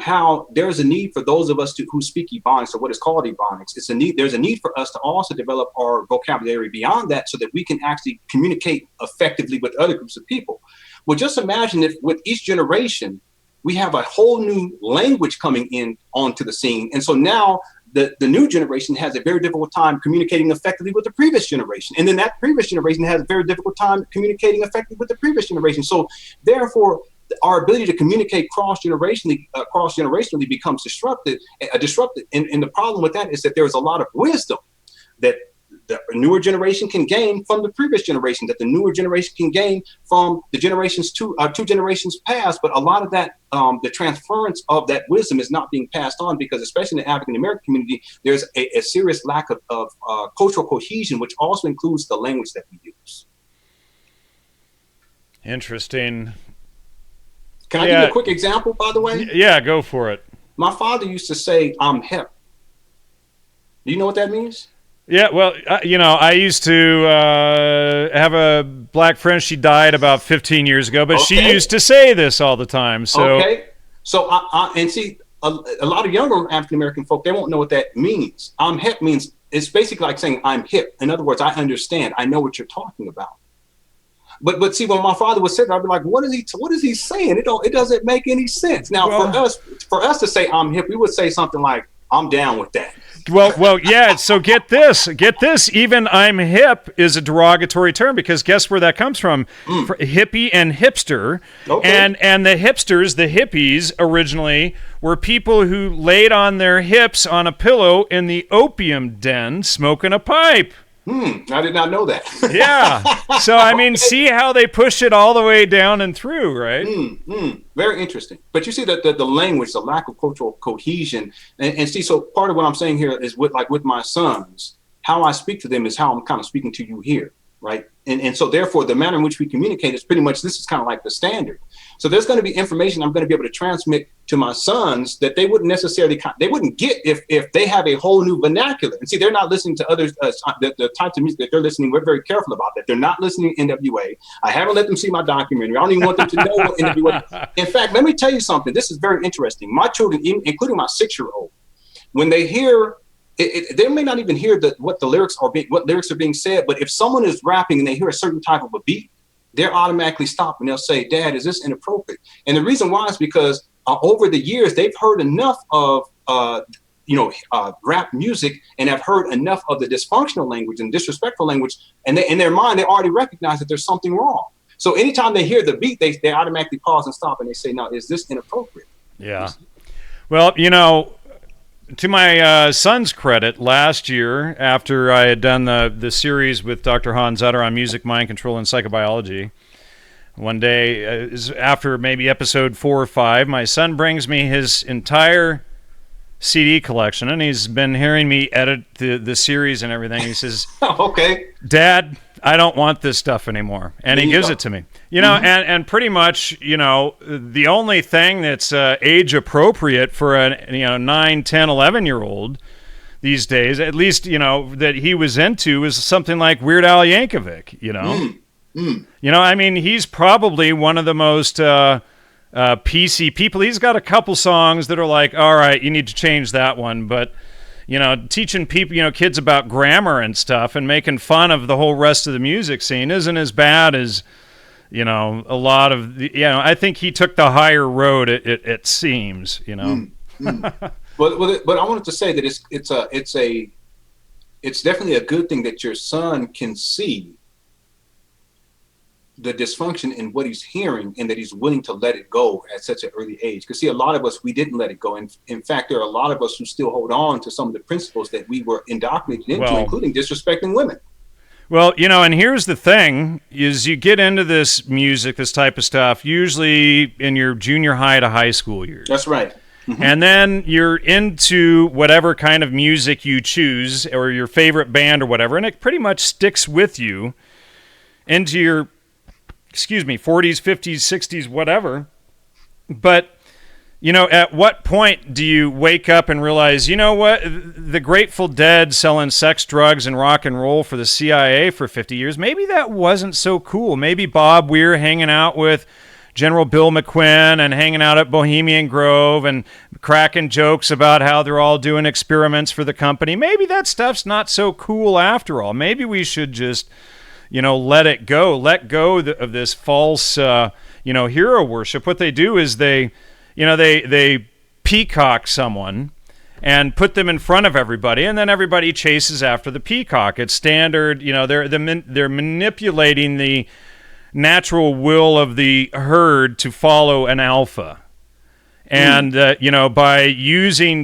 how there's a need for those of us who speak Ebonics, or what is called Ebonics. There's a need for us to also develop our vocabulary beyond that, so that we can actually communicate effectively with other groups of people. Well, just imagine if with each generation, we have a whole new language coming in onto the scene. And so now the new generation has a very difficult time communicating effectively with the previous generation. And then that previous generation has a very difficult time communicating effectively with the previous generation. So therefore, our ability to communicate cross-generationally becomes disrupted. And the problem with that is that there is a lot of wisdom that the newer generation can gain from the previous generation, that the newer generation can gain from the generations two generations past. But a lot of that, the transference of that wisdom is not being passed on, because especially in the African American community, there's a serious lack of cultural cohesion, which also includes the language that we use. Interesting. Can I give you a quick example, by the way? Yeah, go for it. My father used to say, "I'm hip." Do you know what that means? Yeah, well, I used to have a black friend. She died about 15 years ago, but she used to say this all the time. So, so and see, a lot of younger African American folk, they won't know what that means. I'm hip means, it's basically like saying I'm hip. In other words, I understand. I know what you're talking about. But see, when my father would say that, I'd be like, what is he saying? It doesn't make any sense. Now, for us to say I'm hip, we would say something like, I'm down with that. Well, yeah. So get this. Even I'm hip is a derogatory term, because guess where that comes from? Hippie and hipster. Okay. And the hipsters, the hippies originally were people who laid on their hips on a pillow in the opium den smoking a pipe. I did not know that. Yeah. So, I mean, see how they push it all the way down and through, right? Very interesting. But you see that the language, the lack of cultural cohesion, and see, so part of what I'm saying here is with my sons, how I speak to them is how I'm kind of speaking to you here, right? And so therefore, the manner in which we communicate is pretty much, this is kind of like the standard. So there's going to be information I'm going to be able to transmit to my sons that they wouldn't necessarily, they wouldn't get if they have a whole new vernacular. And see, they're not listening to others, the types of music that they're listening. We're very careful about that. They're not listening to NWA. I haven't let them see my documentary. I don't even want them to know what NWA. In fact, let me tell you something. This is very interesting. My children, including my 6-year-old, when they hear they may not even hear what lyrics are being said, but if someone is rapping and they hear a certain type of a beat, they're automatically stopped and they'll say, "Dad, is this inappropriate?" And the reason why is because over the years they've heard enough of rap music and have heard enough of the dysfunctional language and disrespectful language, and in their mind they already recognize that there's something wrong. So anytime they hear the beat, they automatically pause and stop and they say, "Now, is this inappropriate?" Yeah. Well, to my son's credit, last year, after I had done the series with Dr. Hans Utter on music, mind control, and psychobiology, one day, after maybe episode 4 or 5, my son brings me his entire CD collection, and he's been hearing me edit the series and everything. He says, "Okay, Dad, I don't want this stuff anymore." And he gives it to me. And pretty much, the only thing that's age appropriate for a 9, 10, 11-year-old these days, at least, that he was into, is something like Weird Al Yankovic, I mean, he's probably one of the most PC people. He's got a couple songs that are like, all right, you need to change that one, but teaching people, kids about grammar and stuff and making fun of the whole rest of the music scene isn't as bad as, a lot of the, I think he took the higher road, it seems, But I wanted to say that it's definitely a good thing that your son can see the dysfunction in what he's hearing and that he's willing to let it go at such an early age. Because see, a lot of us, we didn't let it go. And in fact, there are a lot of us who still hold on to some of the principles that we were indoctrinated into, including disrespecting women. Well, and here's the thing, is you get into this music, this type of stuff, usually in your junior high to high school years. That's right. Mm-hmm. And then you're into whatever kind of music you choose or your favorite band or whatever, and it pretty much sticks with you into your 40s, 50s, 60s, whatever. But, at what point do you wake up and realize, what, the Grateful Dead selling sex, drugs, and rock and roll for the CIA for 50 years, maybe that wasn't so cool. Maybe Bob Weir hanging out with General Bill McQuinn and hanging out at Bohemian Grove and cracking jokes about how they're all doing experiments for the company. Maybe that stuff's not so cool after all. Maybe we should just let it go. Let go of this false, hero worship. What they do is they peacock someone and put them in front of everybody, and then everybody chases after the peacock. It's standard. They're manipulating the natural will of the herd to follow an alpha. And, by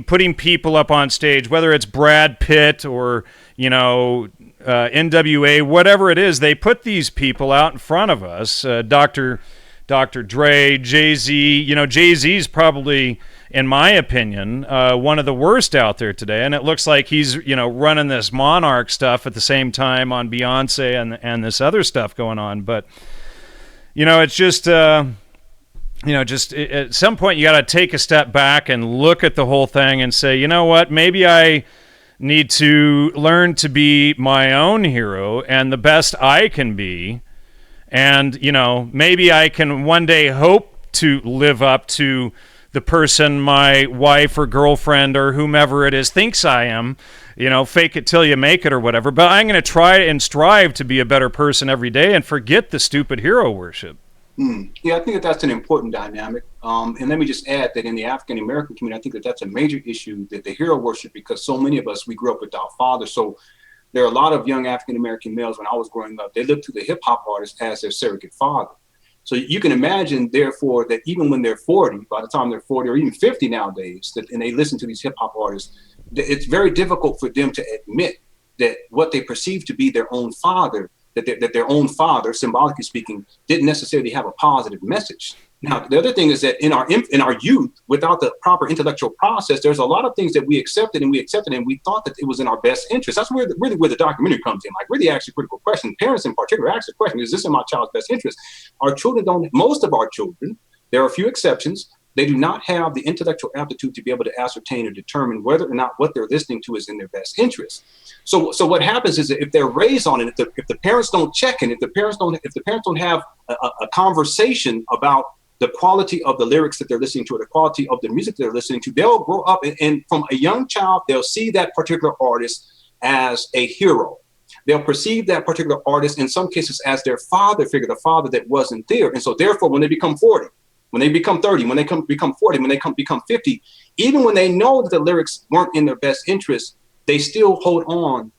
putting people up on stage, whether it's Brad Pitt or, NWA, whatever it is, they put these people out in front of us. Dr. Dre, Jay-Z. Jay-Z's probably, in my opinion, one of the worst out there today. And it looks like he's, running this Monarch stuff at the same time on Beyonce and this other stuff going on. But, it's just... just at some point you got to take a step back and look at the whole thing and say, you know what, maybe I need to learn to be my own hero and the best I can be. And, maybe I can one day hope to live up to the person my wife or girlfriend or whomever it is thinks I am, fake it till you make it or whatever. But I'm going to try and strive to be a better person every day and forget the stupid hero worship. Yeah, I think that's an important dynamic. And let me just add that in the African-American community, I think that's a major issue, that the hero worship, because so many of us, we grew up without fathers. So there are a lot of young African-American males, when I was growing up, they looked to the hip-hop artists as their surrogate father. So you can imagine, therefore, that even when they're 40, by the time they're 40 or even 50 nowadays, and they listen to these hip-hop artists, it's very difficult for them to admit that what they perceived to be their own father, that their own father, symbolically speaking, didn't necessarily have a positive message. Now, the other thing is that in our youth, without the proper intellectual process, there's a lot of things that we accepted and we thought that it was in our best interest. That's really where the documentary comes in. Like, really ask a critical question. Parents in particular ask the question, is this in my child's best interest? Most of our children, there are a few exceptions, they do not have the intellectual aptitude to be able to ascertain or determine whether or not what they're listening to is in their best interest. So what happens is that if they're raised on it, if the parents don't check in, if the parents don't have a conversation about the quality of the lyrics that they're listening to, or the quality of the music they're listening to, they'll grow up and from a young child, they'll see that particular artist as a hero. They'll perceive that particular artist in some cases as their father figure, the father that wasn't there. And so therefore, when they become 40, when they become 30, when they become 40, when they become 50, even when they know that the lyrics weren't in their best interest, they still hold on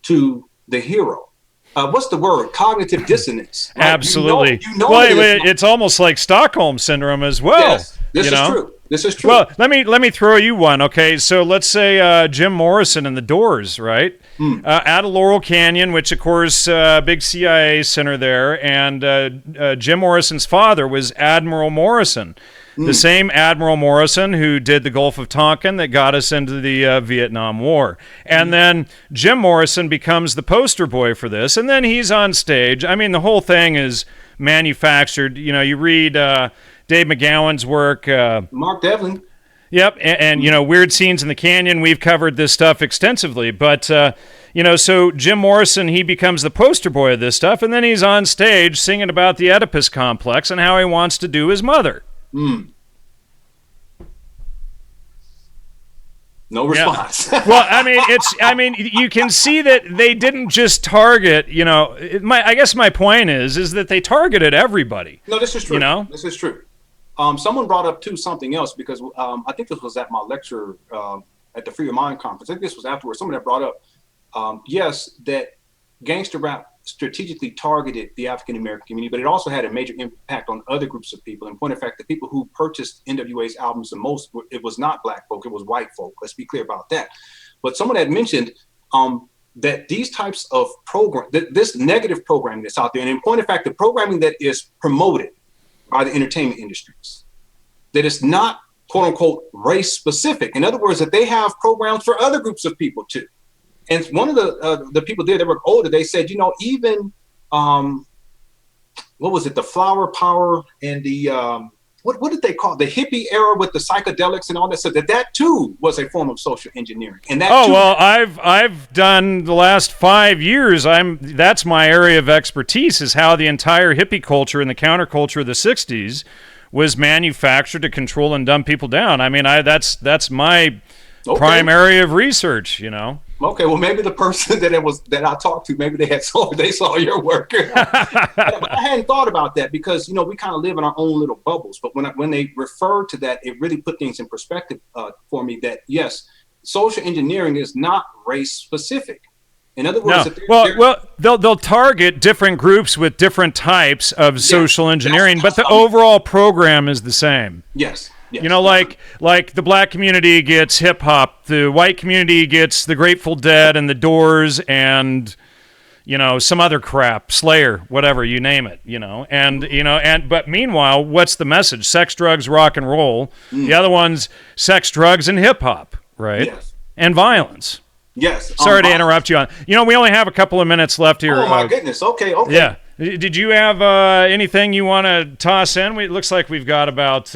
to the hero. What's the word? Cognitive dissonance. Right? Absolutely. It's almost like Stockholm syndrome as well. Yes, this is true. This is true. Well, let me throw you one. Okay, so let's say Jim Morrison and the Doors, right? Out of Laurel Canyon, which of course big CIA center there, and Jim Morrison's father was Admiral Morrison. The same Admiral Morrison who did the Gulf of Tonkin that got us into the Vietnam War. And then Jim Morrison becomes the poster boy for this, and then he's on stage. I mean, the whole thing is manufactured. You know, you read Dave McGowan's work. Mark Devlin. Yep, and Weird Scenes in the Canyon. We've covered this stuff extensively, but so Jim Morrison, he becomes the poster boy of this stuff, and then he's on stage singing about the Oedipus complex and how he wants to do his mother. No response. Yeah. Well, you can see that they didn't just target, I guess my point is that they targeted everybody. No, this is true. This is true. Someone brought up too something else, because I think this was at my lecture at the Free Your Mind conference. I think this was afterwards. Someone had brought up, yes, that gangster rap strategically targeted the African American community, but it also had a major impact on other groups of people. In point of fact, the people who purchased NWA's albums the most, it was not black folk, it was white folk. Let's be clear about that. But someone had mentioned that these types of this negative programming that's out there, and in point of fact, the programming that is promoted by the entertainment industries, that is not quote unquote race specific. In other words, that they have programs for other groups of people too. And one of the people there that were older, they said, even what was it, the flower power and the what did they call it? The hippie era with the psychedelics and all that, so that too was a form of social engineering. And that I've done the last 5 years. That's my area of expertise, is how the entire hippie culture and the counterculture of the 60s was manufactured to control and dumb people down. I mean, that's my prime area of research, Okay, well, maybe the person that I talked to, maybe they saw your work. But I hadn't thought about that, because we kind of live in our own little bubbles. But when they refer to that, it really put things in perspective for me. That yes, social engineering is not race specific. In other words, they'll target different groups with different types of social engineering, but the overall program is the same. Yes. Yes. Like the black community gets hip hop, the white community gets the Grateful Dead and the Doors and some other crap, Slayer, whatever, you name it, but meanwhile, what's the message? Sex, drugs, rock and roll. The other one's sex, drugs, and hip hop, right? Yes. And violence. Yes. Sorry to interrupt you on. We only have a couple of minutes left here. Oh my goodness. Okay. Yeah. Did you have anything you want to toss in? It looks like we've got about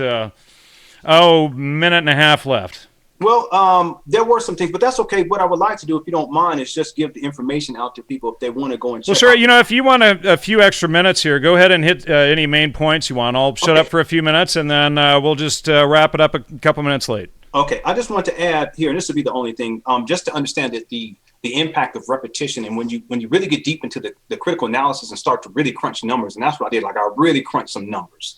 minute and a half left. Well, there were some things, but that's okay. What I would like to do, if you don't mind, is just give the information out to people if they want to go and check. Well, sure. If you want a few extra minutes here, go ahead and hit any main points you want. I'll shut up for a few minutes, and then we'll just wrap it up a couple minutes late. Okay. I just want to add here, and this will be the only thing, just to understand that the impact of repetition, and when you really get deep into the critical analysis and start to really crunch numbers, and that's what I did. Like, I really crunched some numbers.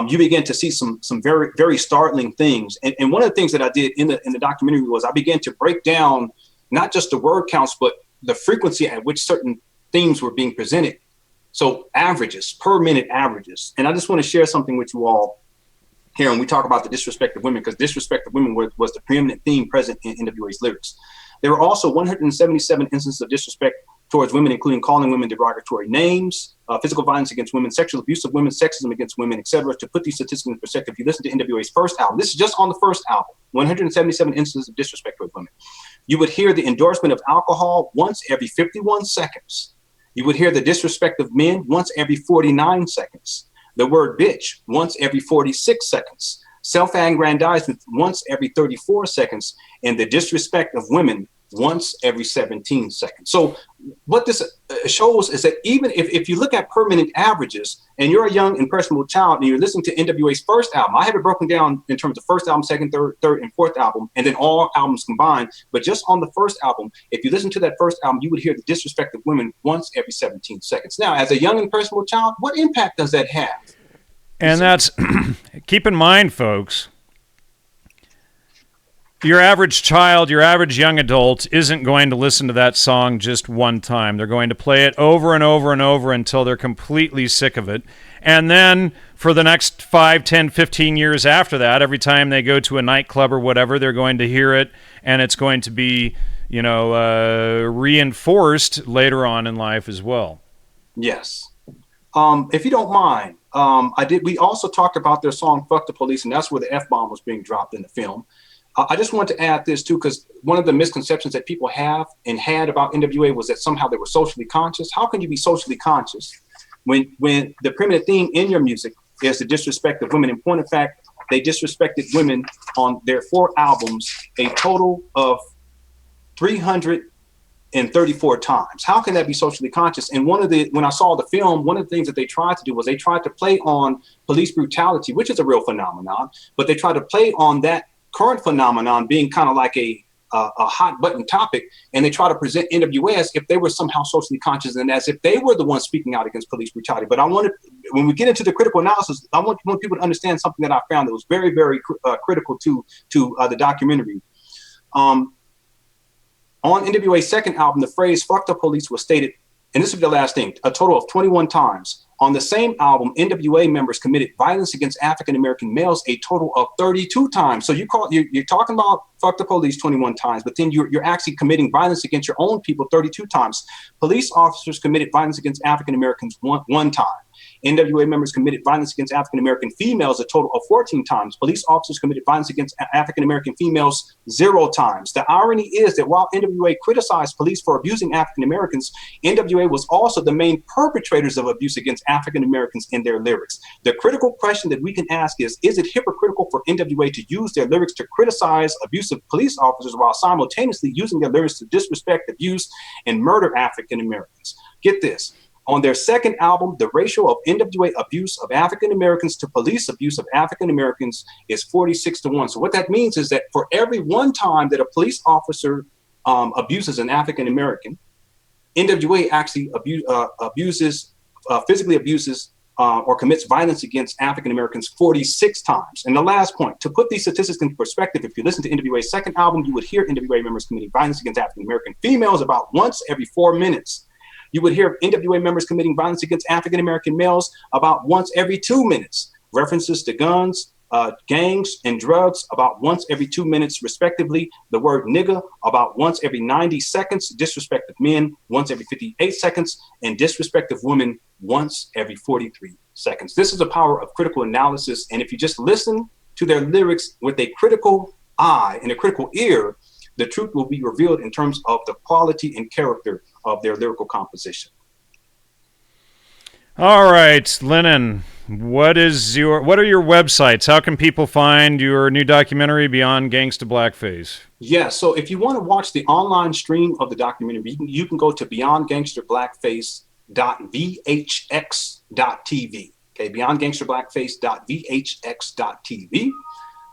You begin to see some very, very startling things. And one of the things that I did in the documentary was I began to break down not just the word counts, but the frequency at which certain themes were being presented. So averages, per minute averages. And I just want to share something with you all here. And we talk about the disrespect of women, because disrespect of women was the preeminent theme present in NWA's lyrics. There were also 177 instances of disrespect towards women, including calling women derogatory names, physical violence against women, sexual abuse of women, sexism against women, etc. To put these statistics in perspective, if you listen to NWA's first album, this is just on the first album, 177 instances of disrespect towards women. You would hear the endorsement of alcohol once every 51 seconds. You would hear the disrespect of men once every 49 seconds. The word bitch once every 46 seconds. Self-aggrandizement once every 34 seconds. And the disrespect of women once every 17 seconds. So what this shows is that even if you look at per minute averages and you're a young, impressionable child and you're listening to NWA's first album, I have it broken down in terms of first album, second, third, and fourth album, and then all albums combined. But just on the first album, if you listen to that first album, you would hear the disrespect of women once every 17 seconds. Now, as a young, impressionable child, what impact does that have? And that's, keep in mind, folks, your average child, your average young adult isn't going to listen to that song just one time. They're going to play it over and over and over until they're completely sick of it. And then for the next 5, 10, 15 years after that, every time they go to a nightclub or whatever, they're going to hear it, and it's going to be, reinforced later on in life as well. Yes. If you don't mind, we also talked about their song, Fuck the Police, and that's where the F-bomb was being dropped in the film. I just want to add this too, because one of the misconceptions that people have and had about NWA was that somehow they were socially conscious. How can you be socially conscious when the primitive theme in your music is the disrespect of women? In point of fact, they disrespected women on their 4 albums a total of 334 times. How can that be socially conscious? And when I saw the film, one of the things that they tried to do was they tried to play on police brutality, which is a real phenomenon, but they tried to play on that current phenomenon being kind of like a hot button topic, and they try to present NWA as if they were somehow socially conscious and as if they were the ones speaking out against police brutality. But when we get into the critical analysis, I want people to understand something that I found that was very, very critical to the documentary. On NWA's second album, the phrase "fuck the police" was stated, and this will be the last thing, a total of 21 times. On the same album, NWA members committed violence against African-American males a total of 32 times. So you're talking about fuck the police 21 times, but then you're actually committing violence against your own people 32 times. Police officers committed violence against African-Americans one time. NWA members committed violence against African-American females a total of 14 times. Police officers committed violence against African-American females 0 times. The irony is that while NWA criticized police for abusing African-Americans, NWA was also the main perpetrators of abuse against African-Americans in their lyrics. The critical question that we can ask is it hypocritical for NWA to use their lyrics to criticize abusive police officers while simultaneously using their lyrics to disrespect, abuse, and murder African-Americans? Get this. On their second album, the ratio of NWA abuse of African-Americans to police abuse of African-Americans is 46-1. So what that means is that for every one time that a police officer abuses an African-American, NWA actually physically abuses or commits violence against African-Americans 46 times. And the last point, to put these statistics in perspective, if you listen to NWA's second album, you would hear NWA members committing violence against African-American females about once every 4 minutes. You would hear NWA members committing violence against African-American males about once every 2 minutes. References to guns, gangs, and drugs about once every 2 minutes, respectively. The word nigga about once every 90 seconds. Disrespect of men once every 58 seconds. And disrespect of women once every 43 seconds. This is the power of critical analysis. And if you just listen to their lyrics with a critical eye and a critical ear, the truth will be revealed in terms of the quality and character of their lyrical composition. All right, Lenon, what are your websites? How can people find your new documentary, Beyond Gangster Blackface? Yeah, so if you want to watch the online stream of the documentary, you can go to beyondgangsterblackface.vhx.tv. Okay, beyondgangsterblackface.vhx.tv.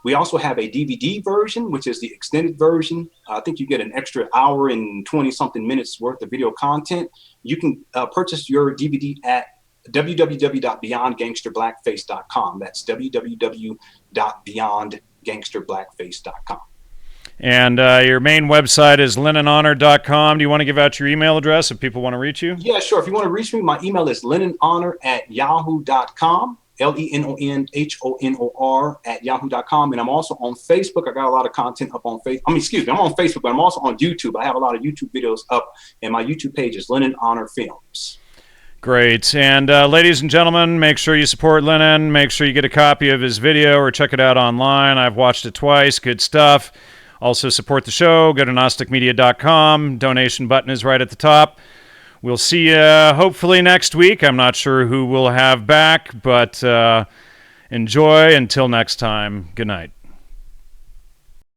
We also have a DVD version, which is the extended version. I think you get an extra hour and 20-something minutes worth of video content. You can purchase your DVD at www.beyondgangsterblackface.com. That's www.beyondgangsterblackface.com. And your main website is lenonhonor.com. Do you want to give out your email address if people want to reach you? Yeah, sure. If you want to reach me, my email is lenonhonor@yahoo.com. LENONHONOR at yahoo.com. And I'm also on Facebook. I got a lot of content up on Facebook. I'm on Facebook, but I'm also on YouTube. I have a lot of YouTube videos up, and my YouTube page is Lenon Honor Films. Great. And ladies and gentlemen, make sure you support Lenon. Make sure you get a copy of his video or check it out online. I've watched it twice. Good stuff. Also support the show. Go to gnosticmedia.com. Donation button is right at the top. We'll see you hopefully next week. I'm not sure who we'll have back, but enjoy. Until next time, good night.